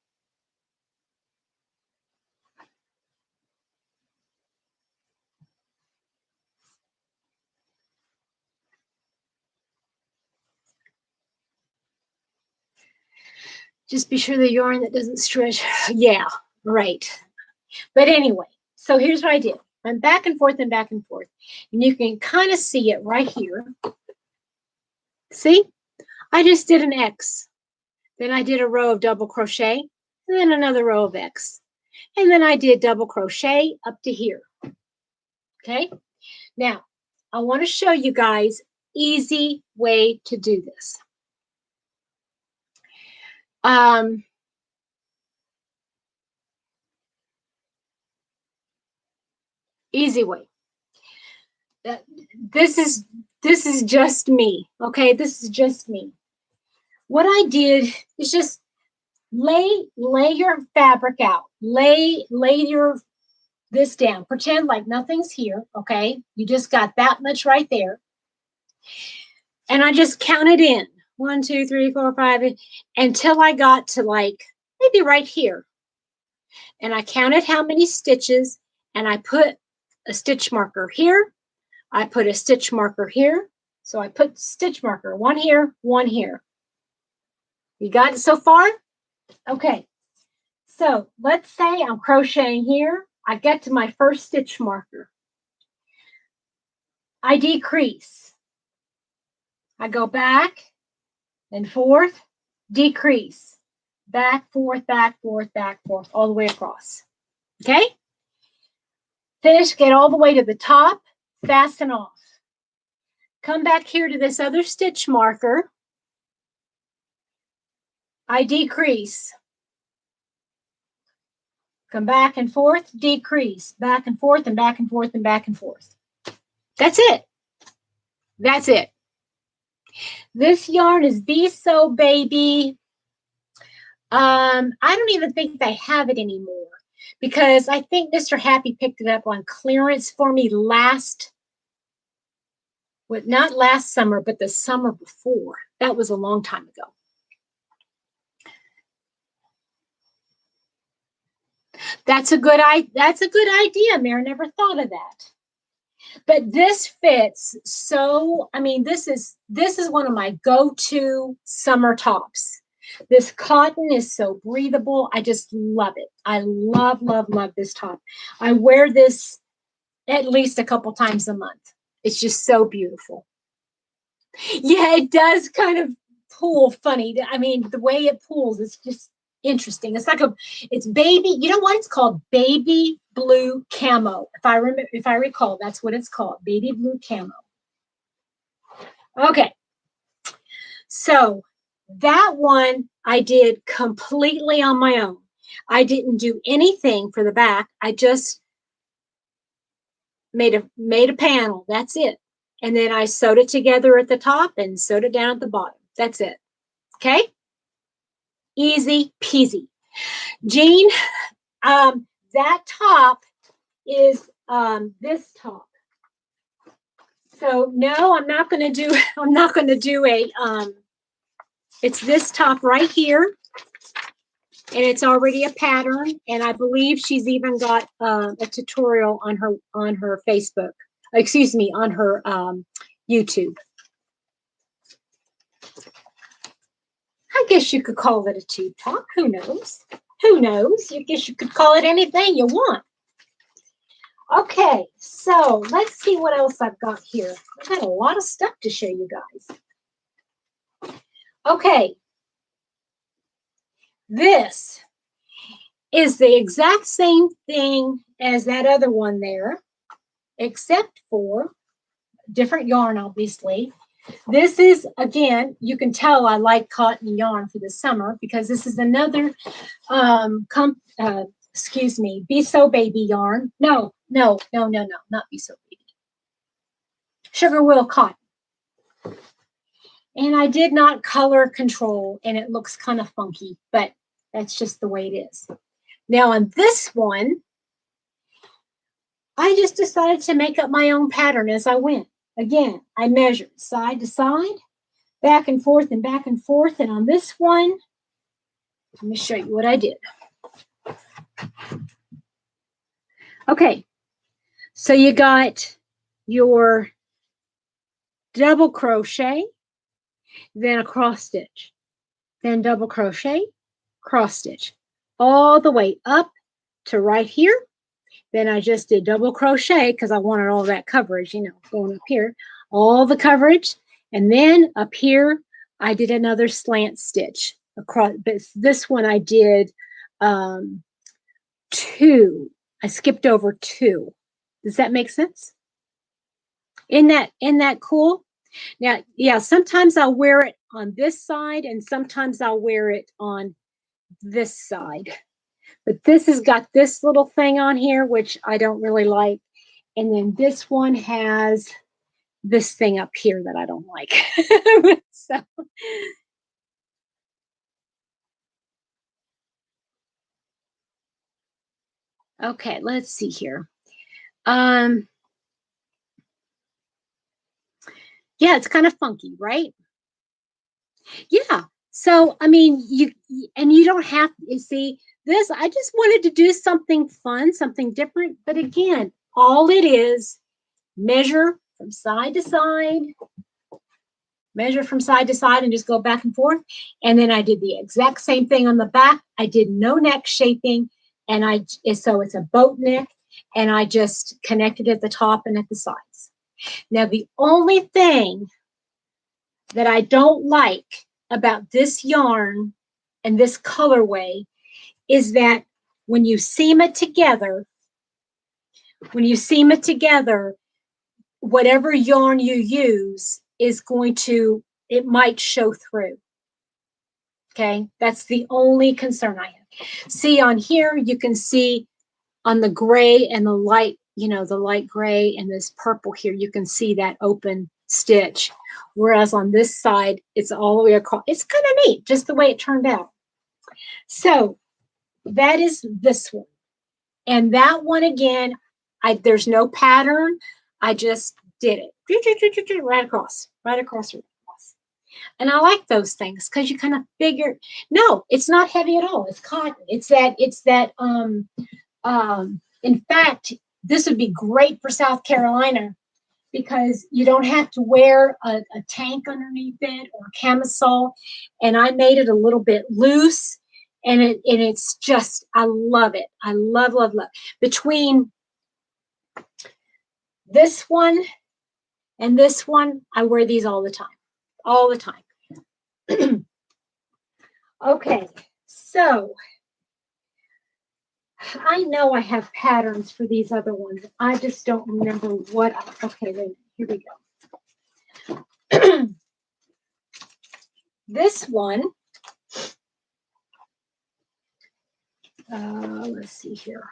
Just be sure the yarn that doesn't stretch. Yeah, right. But anyway, so here's what I did. I'm back and forth and back and forth. And you can kind of see it right here. See? I just did an X. Then I did a row of double crochet, and then another row of X. And then I did double crochet up to here. Okay? Now, I want to show you guys easy way to do this. Easy way. This is just me. Okay, this is just me. What I did is just lay your fabric out. Lay this down. Pretend like nothing's here. Okay, you just got that much right there. And I just counted in 1, 2, 3, 4, 5 until I got to like maybe right here. And I counted how many stitches, and I put a stitch marker here. I put a stitch marker here. So I put stitch marker, one here, one here. You got it so far? Okay. So let's say I'm crocheting here. I get to my first stitch marker. I decrease. I go back and forth, decrease. Back, forth, back, forth, back, forth, all the way across. Okay? Finish, get all the way to the top, fasten off. Come back here to this other stitch marker. I decrease. Come back and forth, decrease. Back and forth and back and forth and back and forth. That's it. That's it. This yarn is Be So Baby. I don't even think they have it anymore because I think Mr. Happy picked it up on clearance for me last Well, not last summer, but the summer before. That was a long time ago. That's a good idea, Mary. Never thought of that. But this fits so, I mean, this is one of my go-to summer tops. This cotton is so breathable. I just love it. I love, love, love this top. I wear this at least a couple times a month. It's just so beautiful. Yeah, it does kind of pull funny. I mean, the way it pulls, it's just interesting. It's baby, you know what? It's called baby blue camo. If I recall, that's what it's called, baby blue camo. Okay. So that one I did completely on my own. I didn't do anything for the back. I just made a panel. That's it. And then I sewed it together at the top and sewed it down at the bottom. That's it. Okay. Easy peasy. Jean, that top is this top. So no, I'm not going to do a, it's this top right here. And it's already a pattern. And I believe she's even got a tutorial on her Facebook, excuse me, on her YouTube. I guess you could call it a tube top. Who knows? Who knows? I guess you could call it anything you want. Okay, so let's see what else I've got here. I've got a lot of stuff to show you guys. Okay. This is the exact same thing as that other one there, except for different yarn, obviously. This is, again, you can tell I like cotton yarn for the summer because this is another, excuse me, Be So Baby yarn. No, not Be So Baby. Sugar Will Cotton. And I did not color control, and it looks kind of funky, but that's just the way it is. Now on this one, I just decided to make up my own pattern as I went. Again, I measured side to side, back and forth and back and forth. And on this one, let me show you what I did. Okay, so you got your double crochet, then a cross stitch, then double crochet, cross stitch, all the way up to right here. Then I just did double crochet because I wanted all that coverage, you know, going up here, all the coverage. And then up here, I did another slant stitch across. But this one I did 2. I skipped over 2. Does that make sense? Isn't that cool? Now, yeah, sometimes I'll wear it on this side and sometimes I'll wear it on this side. But this has got this little thing on here, which I don't really like. And then this one has this thing up here that I don't like. So, okay, let's see here. Yeah, it's kind of funky, right? Yeah. So, I mean, you don't have to see this. I just wanted to do something fun, something different. But again, all it is, measure from side to side, measure from side to side and just go back and forth. And then I did the exact same thing on the back. I did no neck shaping. And so it's a boat neck. And I just connected at the top and at the sides. Now, the only thing that I don't like about this yarn and this colorway is that when you seam it together, whatever yarn you use is it might show through. Okay, that's the only concern I have. See on here, you can see on the gray and the light, the light gray and this purple here, you can see that open stitch. Whereas on this side, it's all the way across. It's kind of neat, just the way it turned out. So that is this one. And that one, again, there's no pattern. I just did it. Right across, right across, right across. And I like those things because you kind of figure, no, it's not heavy at all. It's cotton. In fact, this would be great for South Carolina because you don't have to wear a tank underneath it or a camisole. And I made it a little bit loose. And it's just, I love it. I love, love, love. Between this one and this one, I wear these all the time. All the time. Okay, so I know I have patterns for these other ones. I just don't remember what. Okay, wait, here we go. This one, let's see here.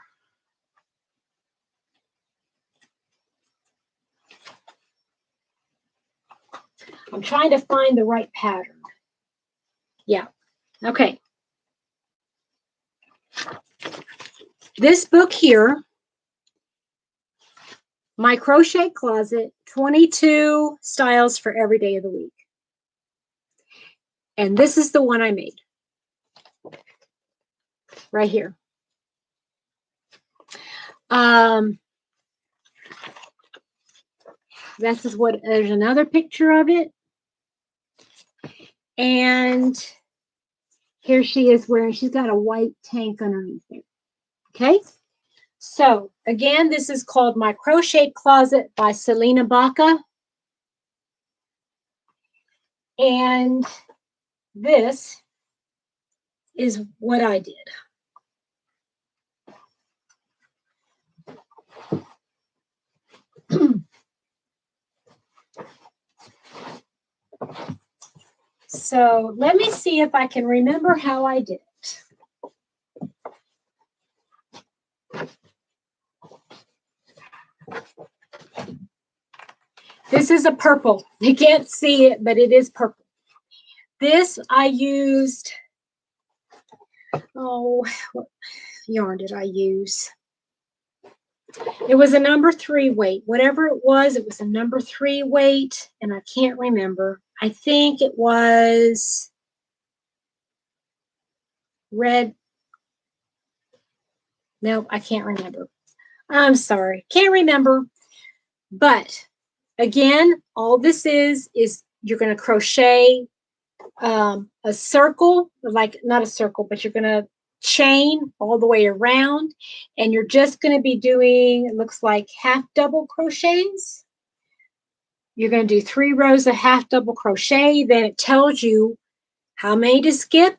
I'm trying to find the right pattern. Yeah, okay. This book here, My Crochet Closet, 22 Styles for Every Day of the Week. And this is the one I made. Right here. This is what, there's another picture of it. And here she is wearing, she's got a white tank underneath it. Okay. So again, this is called My Crochet Closet by Selena Baca. And this is what I did. So let me see if I can remember how I did it. This is a purple. You can't see it, but it is purple. This I used, what yarn did I use? It was a number 3 weight. Whatever it was a number 3 weight, and I can't remember. I think it was red. No, I can't remember. I'm sorry. Can't remember. But again, all this is you're going to crochet a circle, like not a circle, but you're going to chain all the way around, and you're just going to be doing, it looks like half double crochets. You're going to do 3 rows of half double crochet. Then it tells you how many to skip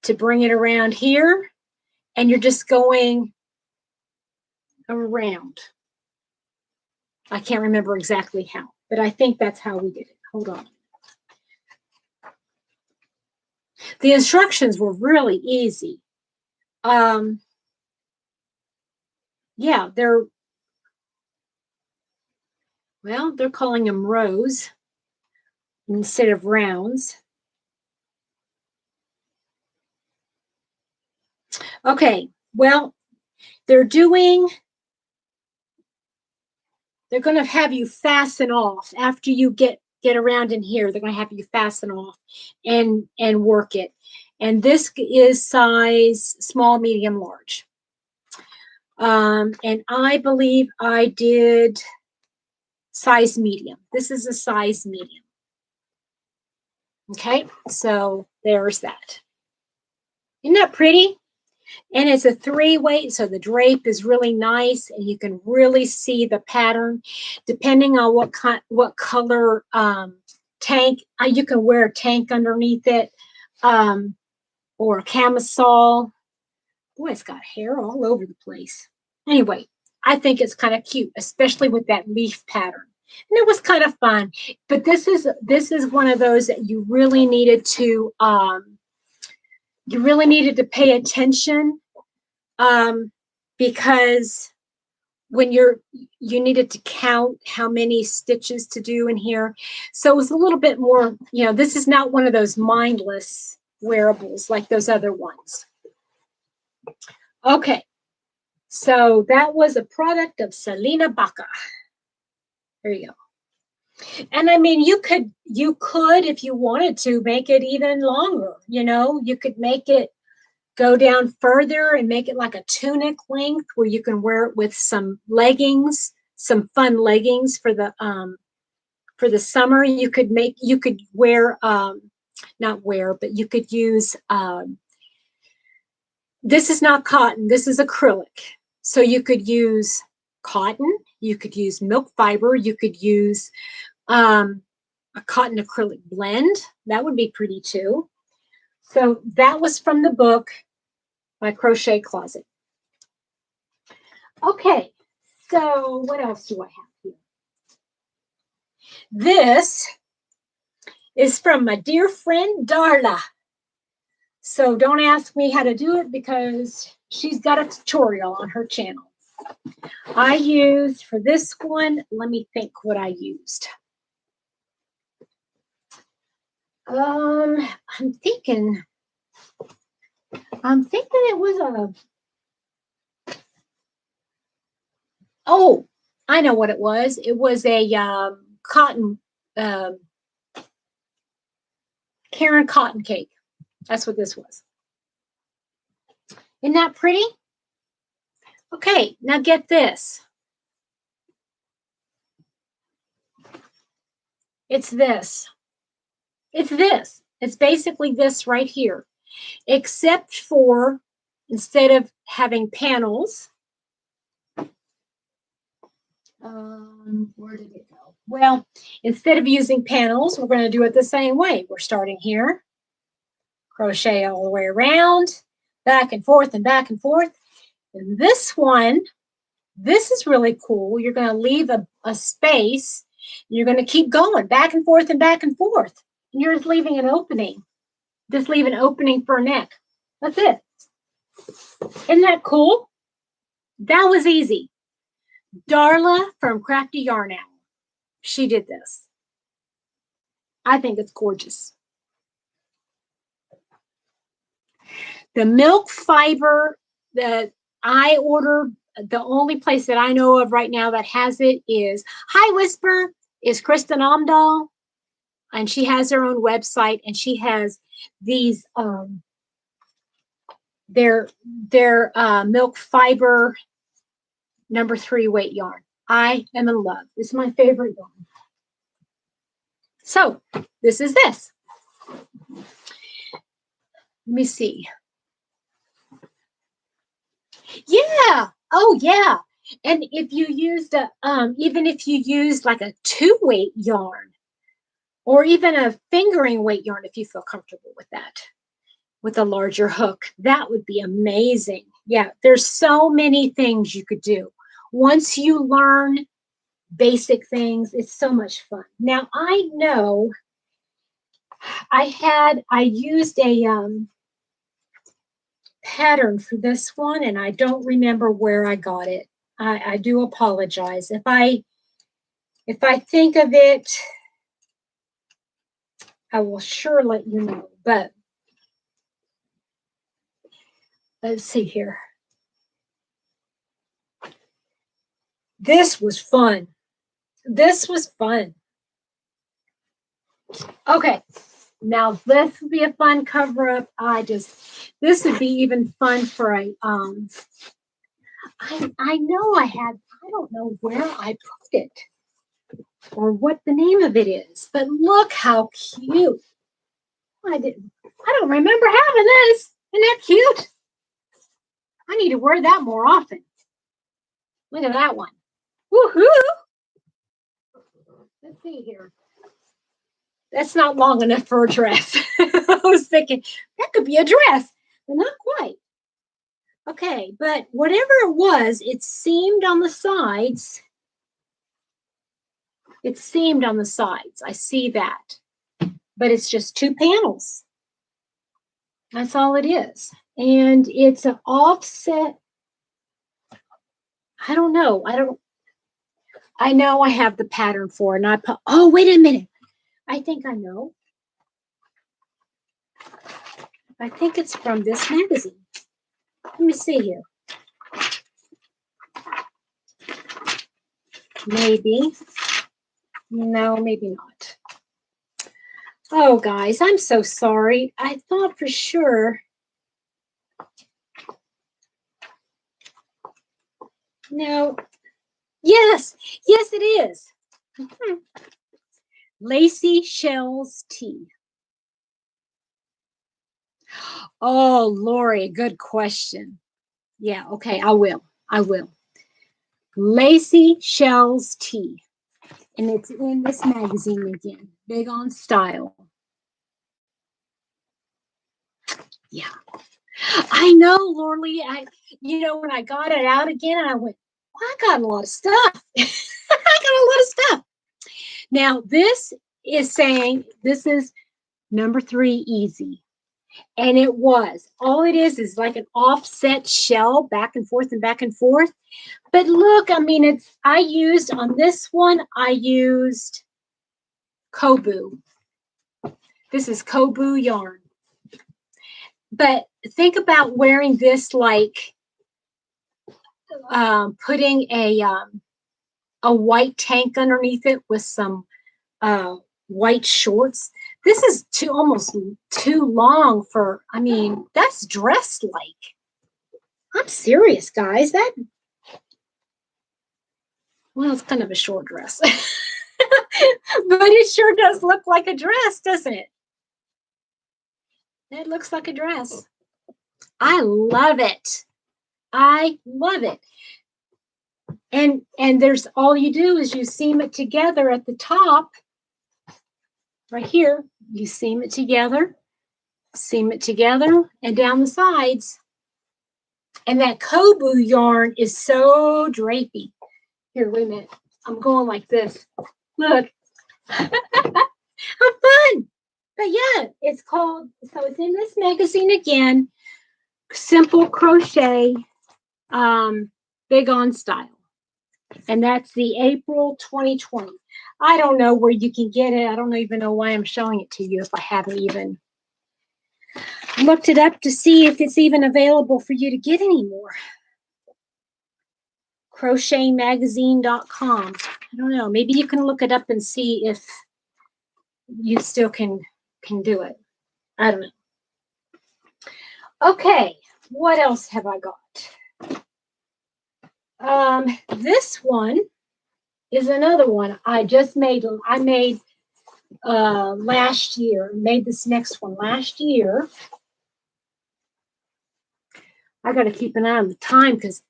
to bring it around here, and you're just going around. I can't remember exactly how, but I think that's how we did it. Hold on. The instructions were really easy. Yeah, they're calling them rows instead of rounds. Okay, well, they're going to have you fasten off after you get around in here. They're going to have you fasten off and work it. And this is size small, medium, large. And I believe I did size medium. This is a size medium. Okay, so there's that. Isn't that pretty? And it's a 3 weight, so the drape is really nice, and you can really see the pattern. Depending on what color tank, you can wear a tank underneath it, or a camisole. Boy, it's got hair all over the place. Anyway, I think it's kind of cute, especially with that leaf pattern. And it was kind of fun. But this is one of those that you really needed to pay attention, because when you needed to count how many stitches to do in here. So it was a little bit more, this is not one of those mindless wearables like those other ones. Okay, so that was a product of Selena Baca. There you go. And I mean, you could, if you wanted to, make it even longer. You know, you could make it go down further and make it like a tunic length where you can wear it with some leggings, some fun leggings for the summer. You could wear, not wear, but you could use, this is not cotton, this is acrylic. So you could use cotton, you could use milk fiber, you could use a cotton acrylic blend. That would be pretty too. So that was from the book, My Crochet Closet. Okay, so what else do I have here? This is from my dear friend Darla. So don't ask me how to do it because she's got a tutorial on her channel. I used for this one, let me think what I used. I'm thinking it was oh, I know what it was. It was a cotton, Karen cotton cake. That's what this was. Isn't that pretty? Okay, now get this. It's this. It's this. It's basically this right here, except for instead of having panels, where did it go? Well, instead of using panels, we're going to do it the same way. We're starting here, crochet all the way around, back and forth and back and forth. And this one, this is really cool. You're going to leave a space. You're going to keep going back and forth and back and forth. And you're just leaving an opening. Just leave an opening for a neck. That's it. Isn't that cool? That was easy. Darla from Crafty Yarn Owl. She did this. I think it's gorgeous. The milk fiber that I order, the only place that I know of right now that has it is, hi Whisper, is Kristin Omdahl. And she has her own website, and she has these their milk fiber #3 weight yarn. I am in love. This is my favorite yarn. So this is this. Let me see. Yeah. Oh yeah. And if you used a even if you used like a 2-weight yarn, or even a fingering weight yarn, if you feel comfortable with that, with a larger hook, that would be amazing. Yeah, there's so many things you could do. Once you learn basic things, it's so much fun. Now, I know I used a pattern for this one, and I don't remember where I got it. I do apologize. If I think of it, I will sure let you know, but let's see here. This was fun. This was fun. Okay, now this would be a fun cover up. This would be even fun for a, I know I don't know where I put it or what the name of it is, but look how cute. I don't remember having this. Isn't that cute? I need to wear that more often. Look at that one. Woohoo! Let's see here. That's not long enough for a dress. I was thinking that could be a dress, but not quite. Okay, but whatever it was, it seamed on the sides. It seamed on the sides. I see that. But it's just 2 panels. That's all it is. And it's an offset. I don't know. I know I have the pattern for it. And oh, wait a minute. I think I know. I think it's from this magazine. Let me see here. Maybe. No, maybe not. Oh, guys, I'm so sorry. I thought for sure. No. Yes, yes, it is. Lacy Shells Tea. Oh, Lori, good question. Yeah, okay, I will. I will. Lacy Shells Tea. And it's in this magazine again. Big on style. Yeah. I know, Lorley. When I got it out again, I went, well, I got a lot of stuff. I got a lot of stuff. Now, this is saying this is number 3 easy. And it was. All it is like an offset shell back and forth and back and forth. But look, I mean, I used on this one, I used Kobu. This is Kobu yarn. But think about wearing this like putting a white tank underneath it with some white shorts. This is almost too long for, I mean, that's dressed like. I'm serious, guys. Well, it's kind of a short dress. But it sure does look like a dress, doesn't it? It looks like a dress. I love it. I love it. And there's all you do is you seam it together at the top. Right here, you seam it together, and down the sides. And that Kobu yarn is so drapey. Here, wait a minute. I'm going like this. Look. How fun. But yeah, it's called, so it's in this magazine again, Simple Crochet, Big on Style. And that's the April 2020. I don't know where you can get it. I don't even know why I'm showing it to you if I haven't even looked it up to see if it's even available for you to get anymore. crochetmagazine.com. I don't know. Maybe you can look it up and see if you still can do it. I don't know. Okay, what else have I got? This one is another one I just made. I made last year. Made this next one last year. I got to keep an eye on the time because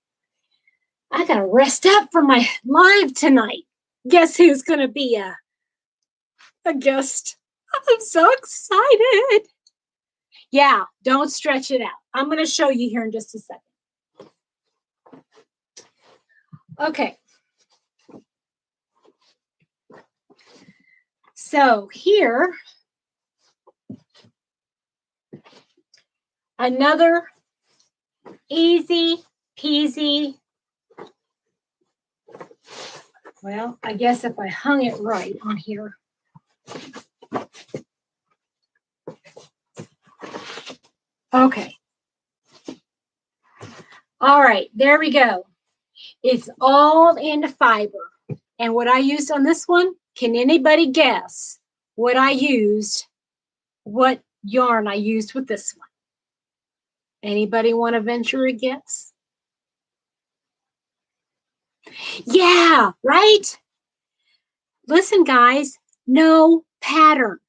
I got to rest up for my live tonight. Guess who's going to be a guest? I'm so excited. Yeah, don't stretch it out. I'm going to show you here in just a second. Okay. So here, another easy peasy. Well, I guess if I hung it right on here. Okay. All right, there we go. It's all in fiber. And what I used on this one, can anybody guess what I used, what yarn I used with this one? Anybody want to venture a guess? Yeah, right? Listen, guys, no pattern.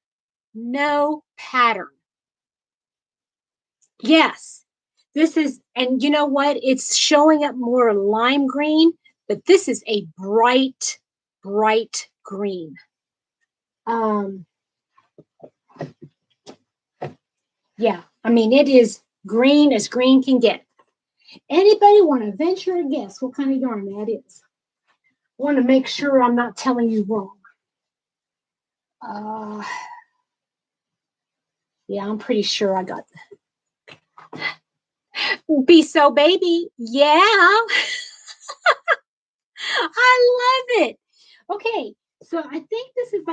No pattern. Yes, this is, and you know what? It's showing up more lime green, but this is a bright, bright green. Yeah, I mean, it is green as green can get. Anybody want to venture a guess what kind of yarn that is? I want to make sure I'm not telling you wrong. Yeah, I'm pretty sure I got that. Be So Baby. Yeah. I love it. Okay, so I think this is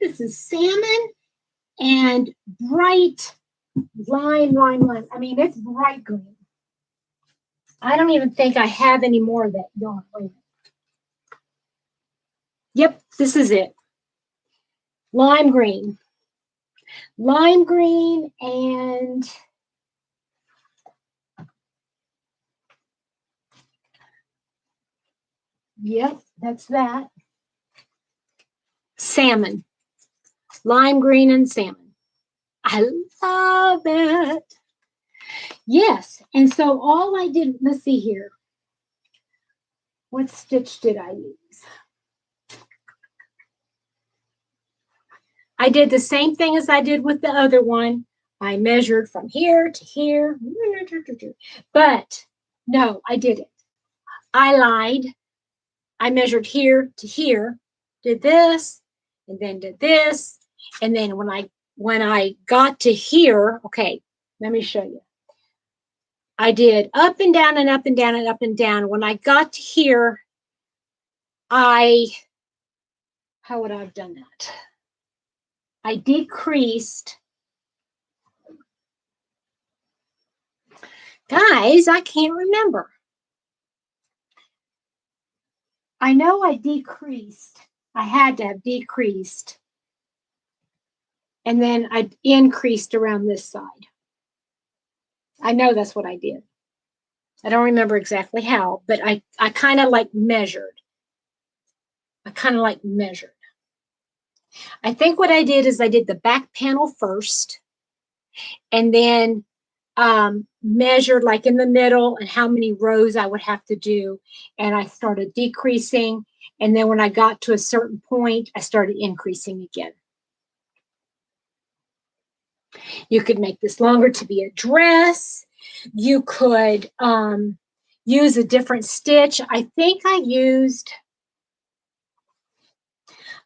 this is salmon and bright lime. I mean, it's bright green. I don't even think I have any more of that yarn. Wait a minute. Yep, this is it. Lime green. Lime green and yep, that's that. Salmon. Lime green and salmon. I love it. Yes, and so all I did, let's see here. What stitch did I use? I did the same thing as I did with the other one. I measured from here to here. But no, I didn't. I lied. I measured here to here, did this, and then did this. And then when I got to here, okay, let me show you. I did up and down and up and down and up and down. When I got to here, how would I have done that? I decreased. Guys, I can't remember. I know I decreased. I had to have decreased. And then I increased around this side. I know that's what I did. I don't remember exactly how, but I kind of like measured. I think what I did is I did the back panel first and then measured like in the middle and how many rows I would have to do. And I started decreasing. And then when I got to a certain point, I started increasing again. You could make this longer to be a dress. You could use a different stitch. I think I used,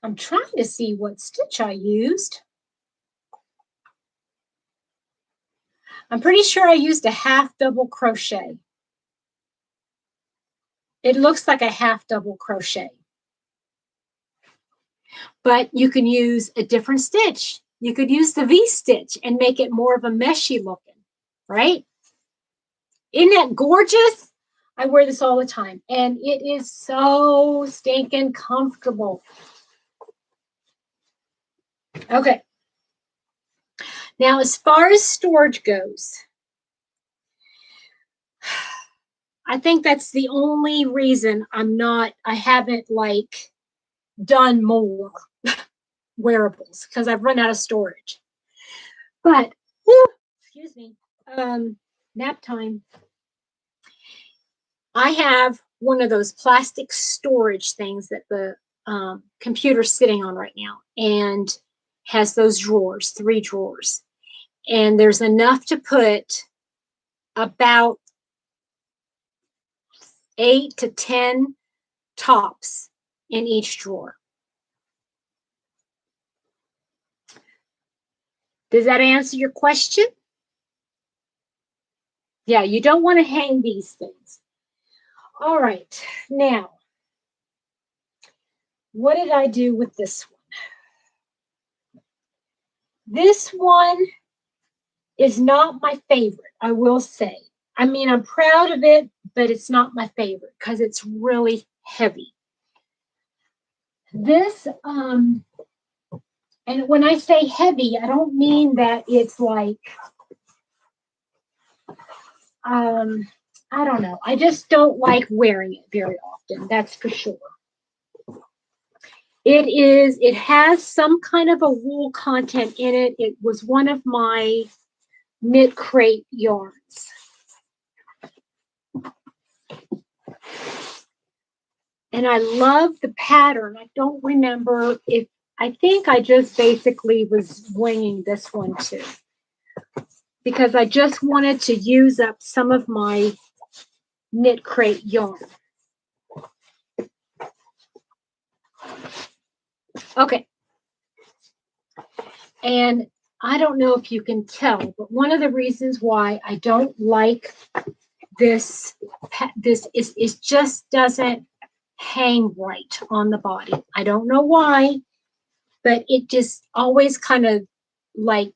I'm trying to see what stitch I used. I'm pretty sure I used a half double crochet. It looks like a half double crochet. But you can use a different stitch. You could use the V-stitch and make it more of a meshy looking, right? Isn't that gorgeous? I wear this all the time, and it is so stinking comfortable. Okay. Now, as far as storage goes, I think that's the only reason I haven't like done more wearables, because I've run out of storage. But, excuse me, nap time. I have one of those plastic storage things that the computer's sitting on right now, and has those drawers, 3 drawers. And there's enough to put about 8 to 10 tops in each drawer. Does that answer your question? Yeah, you don't want to hang these things. All right, now, what did I do with this one? This one is not my favorite, I will say. I mean, I'm proud of it, but it's not my favorite because it's really heavy. This, and when I say heavy, I don't mean that it's like, I don't know. I just don't like wearing it very often, that's for sure. It has some kind of a wool content in it. It was one of my knit crate yarns. And I love the pattern. I don't remember if, I think I just basically was winging this one too, because I just wanted to use up some of my knit crate yarn. Okay. And I don't know if you can tell, but one of the reasons why I don't like this is it just doesn't hang right on the body. I don't know why, but it just always kind of like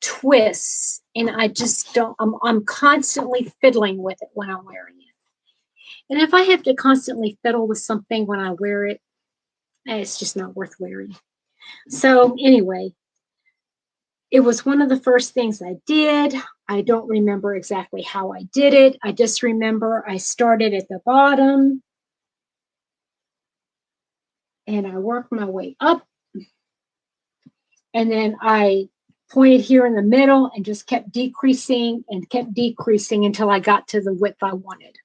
twists, and I just don't, I'm constantly fiddling with it when I'm wearing it. And if I have to constantly fiddle with something when I wear it, and it's just not worth wearing. So anyway, it was one of the first things I did. I don't remember exactly how I did it. I just remember I started at the bottom and I worked my way up. And then I pointed here in the middle and just kept decreasing until I got to the width I wanted.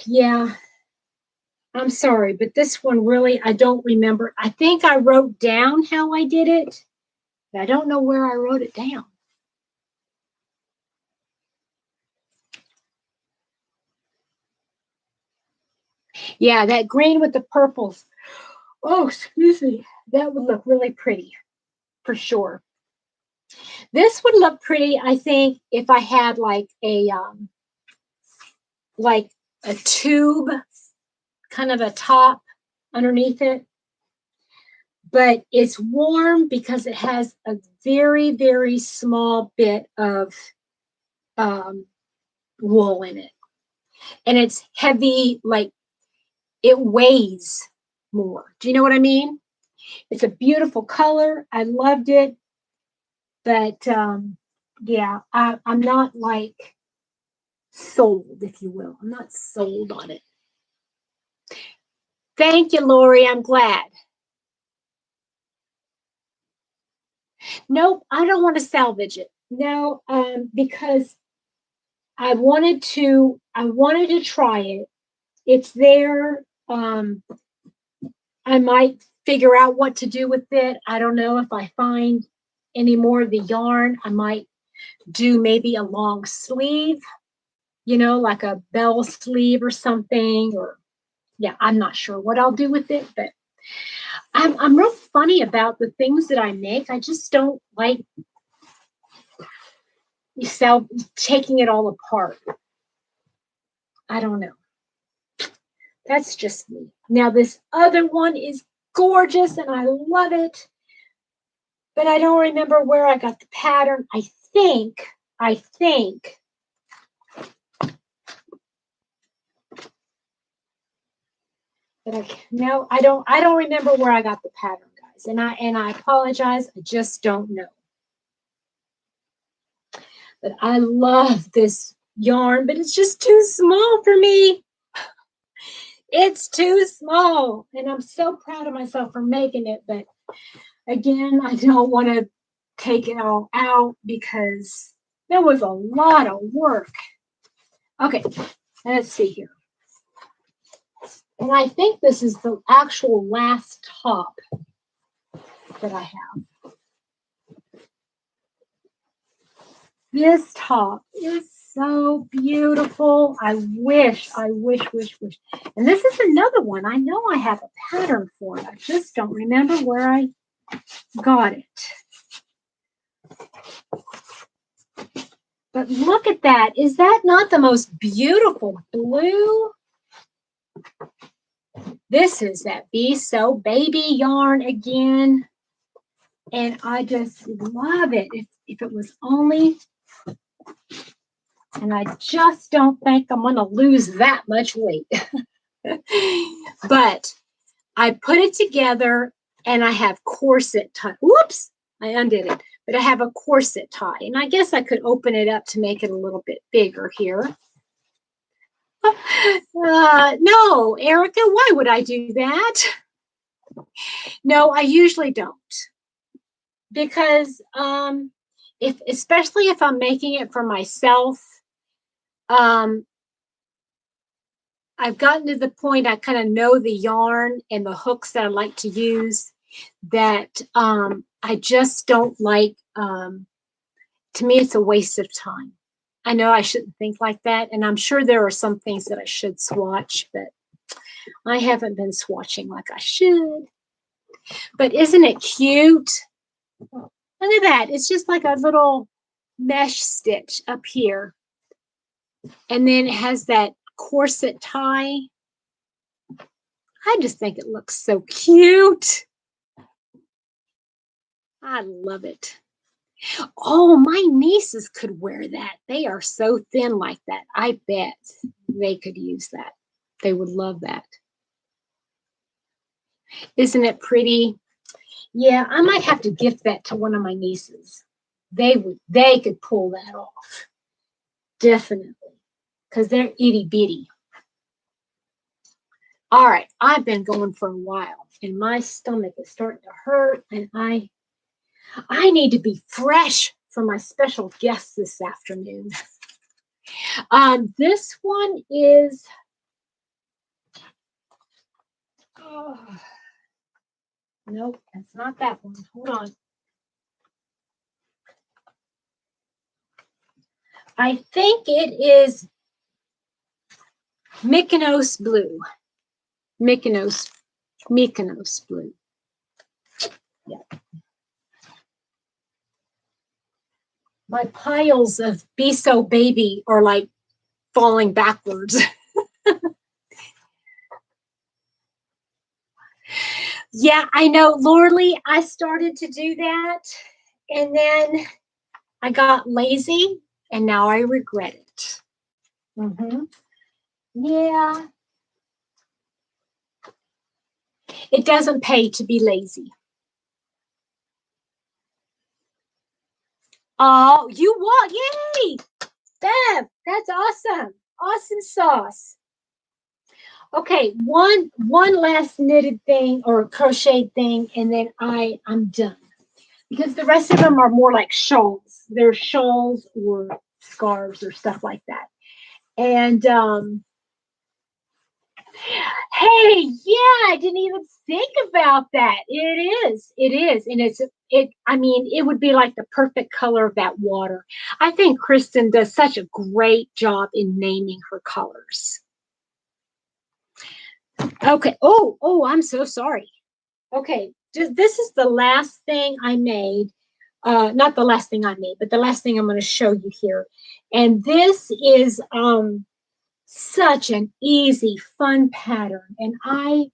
Yeah, I'm sorry, but this one really, I don't remember. I think I wrote down how I did it, but I don't know where I wrote it down. Yeah, that green with the purples. Oh, excuse me. That would look really pretty, for sure. This would look pretty, I think, if I had like a tube, kind of a top underneath it. But it's warm because it has a very, very small bit of wool in it. And it's heavy, like it weighs more. Do you know what I mean? It's a beautiful color. I loved it. But yeah, I'm not like sold, if you will. I'm not sold on it. Thank you, Lori. I'm glad. Nope, I don't want to salvage it. No, because I wanted to try it. It's there. I might figure out what to do with it. I don't know if I find any more of the yarn. I might do maybe a long sleeve, you know, like a bell sleeve or something, or yeah, I'm not sure what I'll do with it, but I'm real funny about the things that I make. I just don't like taking it all apart. I don't know. That's just me. Now this other one is gorgeous and I love it, but I don't remember where I got the pattern. I think that I don't remember where I got the pattern, guys. And I apologize. I just don't know. But I love this yarn, but it's just too small for me. It's too small. And I'm so proud of myself for making it. But again, I don't want to take it all out because there was a lot of work. Okay, let's see here. And I think this is the actual last top that I have. This top is so beautiful. I wish. And this is another one. I know I have a pattern for it. I just don't remember where I got it. But look at that. Is that not the most beautiful blue? This is that Be So Baby yarn again. And I just love it. If it was only... And I just don't think I'm going to lose that much weight. But I put it together and I have corset tie. Whoops, I undid it. But I have a corset tie. And I guess I could open it up to make it a little bit bigger here. No, Erica, why would I do that? No, I usually don't. Because especially if I'm making it for myself, I've gotten to the point I kind of know the yarn and the hooks that I like to use that I just don't like. To me, it's a waste of time. I know I shouldn't think like that. And I'm sure there are some things that I should swatch, but I haven't been swatching like I should. But isn't it cute? Look at that. It's just like a little mesh stitch up here. And then it has that corset tie. I just think it looks so cute. I love it. Oh, my nieces could wear that. They are so thin like that. I bet they could use that. They would love that. Isn't it pretty? Yeah, I might have to gift that to one of my nieces. They could pull that off. Definitely. Because they're itty bitty. All right, I've been going for a while and my stomach is starting to hurt and I need to be fresh for my special guest this afternoon. This one is nope, that's not that one. Hold on. I think it is Mykonos blue. Mykonos blue. Yeah. My piles of Be So Baby are like falling backwards. Yeah, I know, Lorley, I started to do that and then I got lazy and now I regret it. Yeah. It doesn't pay to be lazy. Oh, you what? Yay! Bev, that's awesome. Awesome sauce. Okay, one last knitted thing or crocheted thing, and then I'm done. Because the rest of them are more like shawls. They're shawls or scarves or stuff like that. And hey, yeah, I didn't even think about that. It is, and I mean, it would be like the perfect color of that water. I think Kristin does such a great job in naming her colors. Okay. Oh, I'm so sorry. Okay, this is the last thing I made. Not the last thing I made, but the last thing I'm going to show you here. And this is such an easy, fun pattern. And I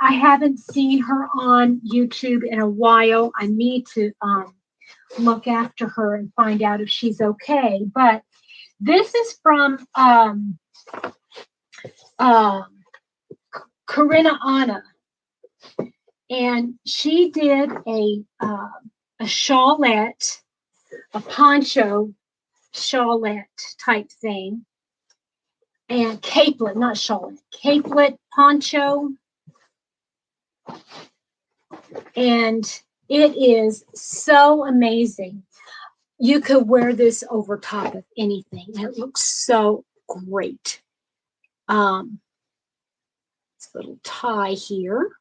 haven't seen her on YouTube in a while. I need to look after her and find out if she's okay. But this is from Corinna Anna. And she did a shawlette, a poncho shawlette type thing. And capelet, not shawlette, capelet poncho. And it is so amazing. You could wear this over top of anything. It looks so great. This little tie here.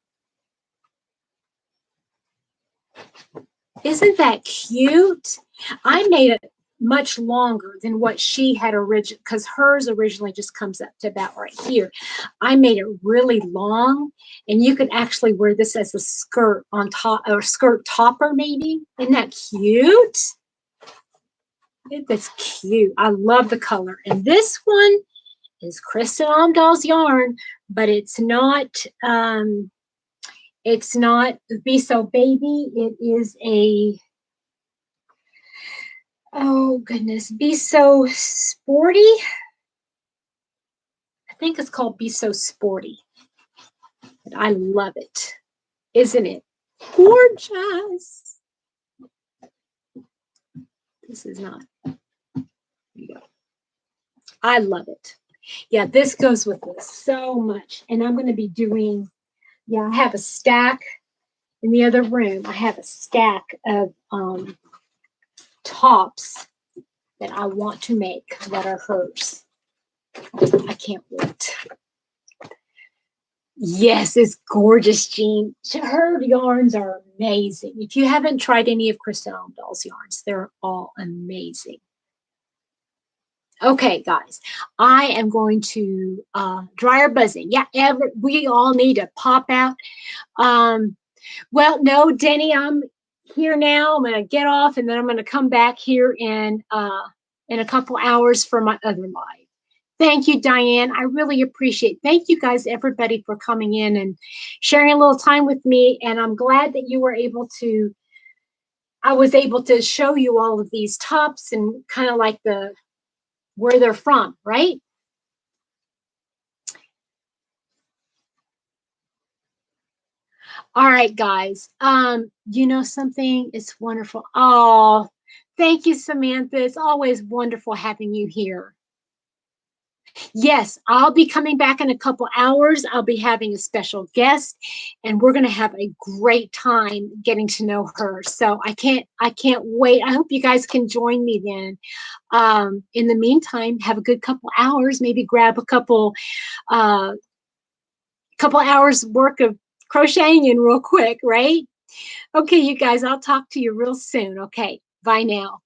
Isn't that cute? I made it much longer than what she had originally, because hers originally just comes up to about right here. I made it really long, and you could actually wear this as a skirt on top, or skirt topper maybe. Isn't that cute? That's cute. I love the color. And this one is Kristin Omdahl's yarn, but it's not Be So Baby. It is a, oh goodness, Be So Sporty. I think it's called Be So Sporty. But I love it. Isn't it gorgeous? This is not. There you go. I love it. Yeah, this goes with this so much. And I'm going to be doing, yeah, I have a stack in the other room. I have a stack of tops that I want to make that are hers. I can't wait. Yes, it's gorgeous, Jean. Her yarns are amazing. If you haven't tried any of Kristin Omdahl's yarns, they're all amazing. Okay, guys, I am going to dry our buzzing. Yeah, we all need to pop out. Well, no, Denny, I'm here now. I'm going to get off, and then I'm going to come back here in a couple hours for my other live. Thank you, Diane. I really appreciate it. Thank you guys, everybody, for coming in and sharing a little time with me. And I'm glad that you were able to, I was able to show you all of these tops and kind of like where they're from, right? All right, guys. You know something? It's wonderful. Oh, thank you, Samantha. It's always wonderful having you here. Yes, I'll be coming back in a couple hours. I'll be having a special guest, and we're going to have a great time getting to know her. So I can't wait. I hope you guys can join me then. In the meantime, have a good couple hours. Maybe grab a uh, couple hours work of crocheting in real quick, right? Okay, you guys, I'll talk to you real soon. Okay, bye now.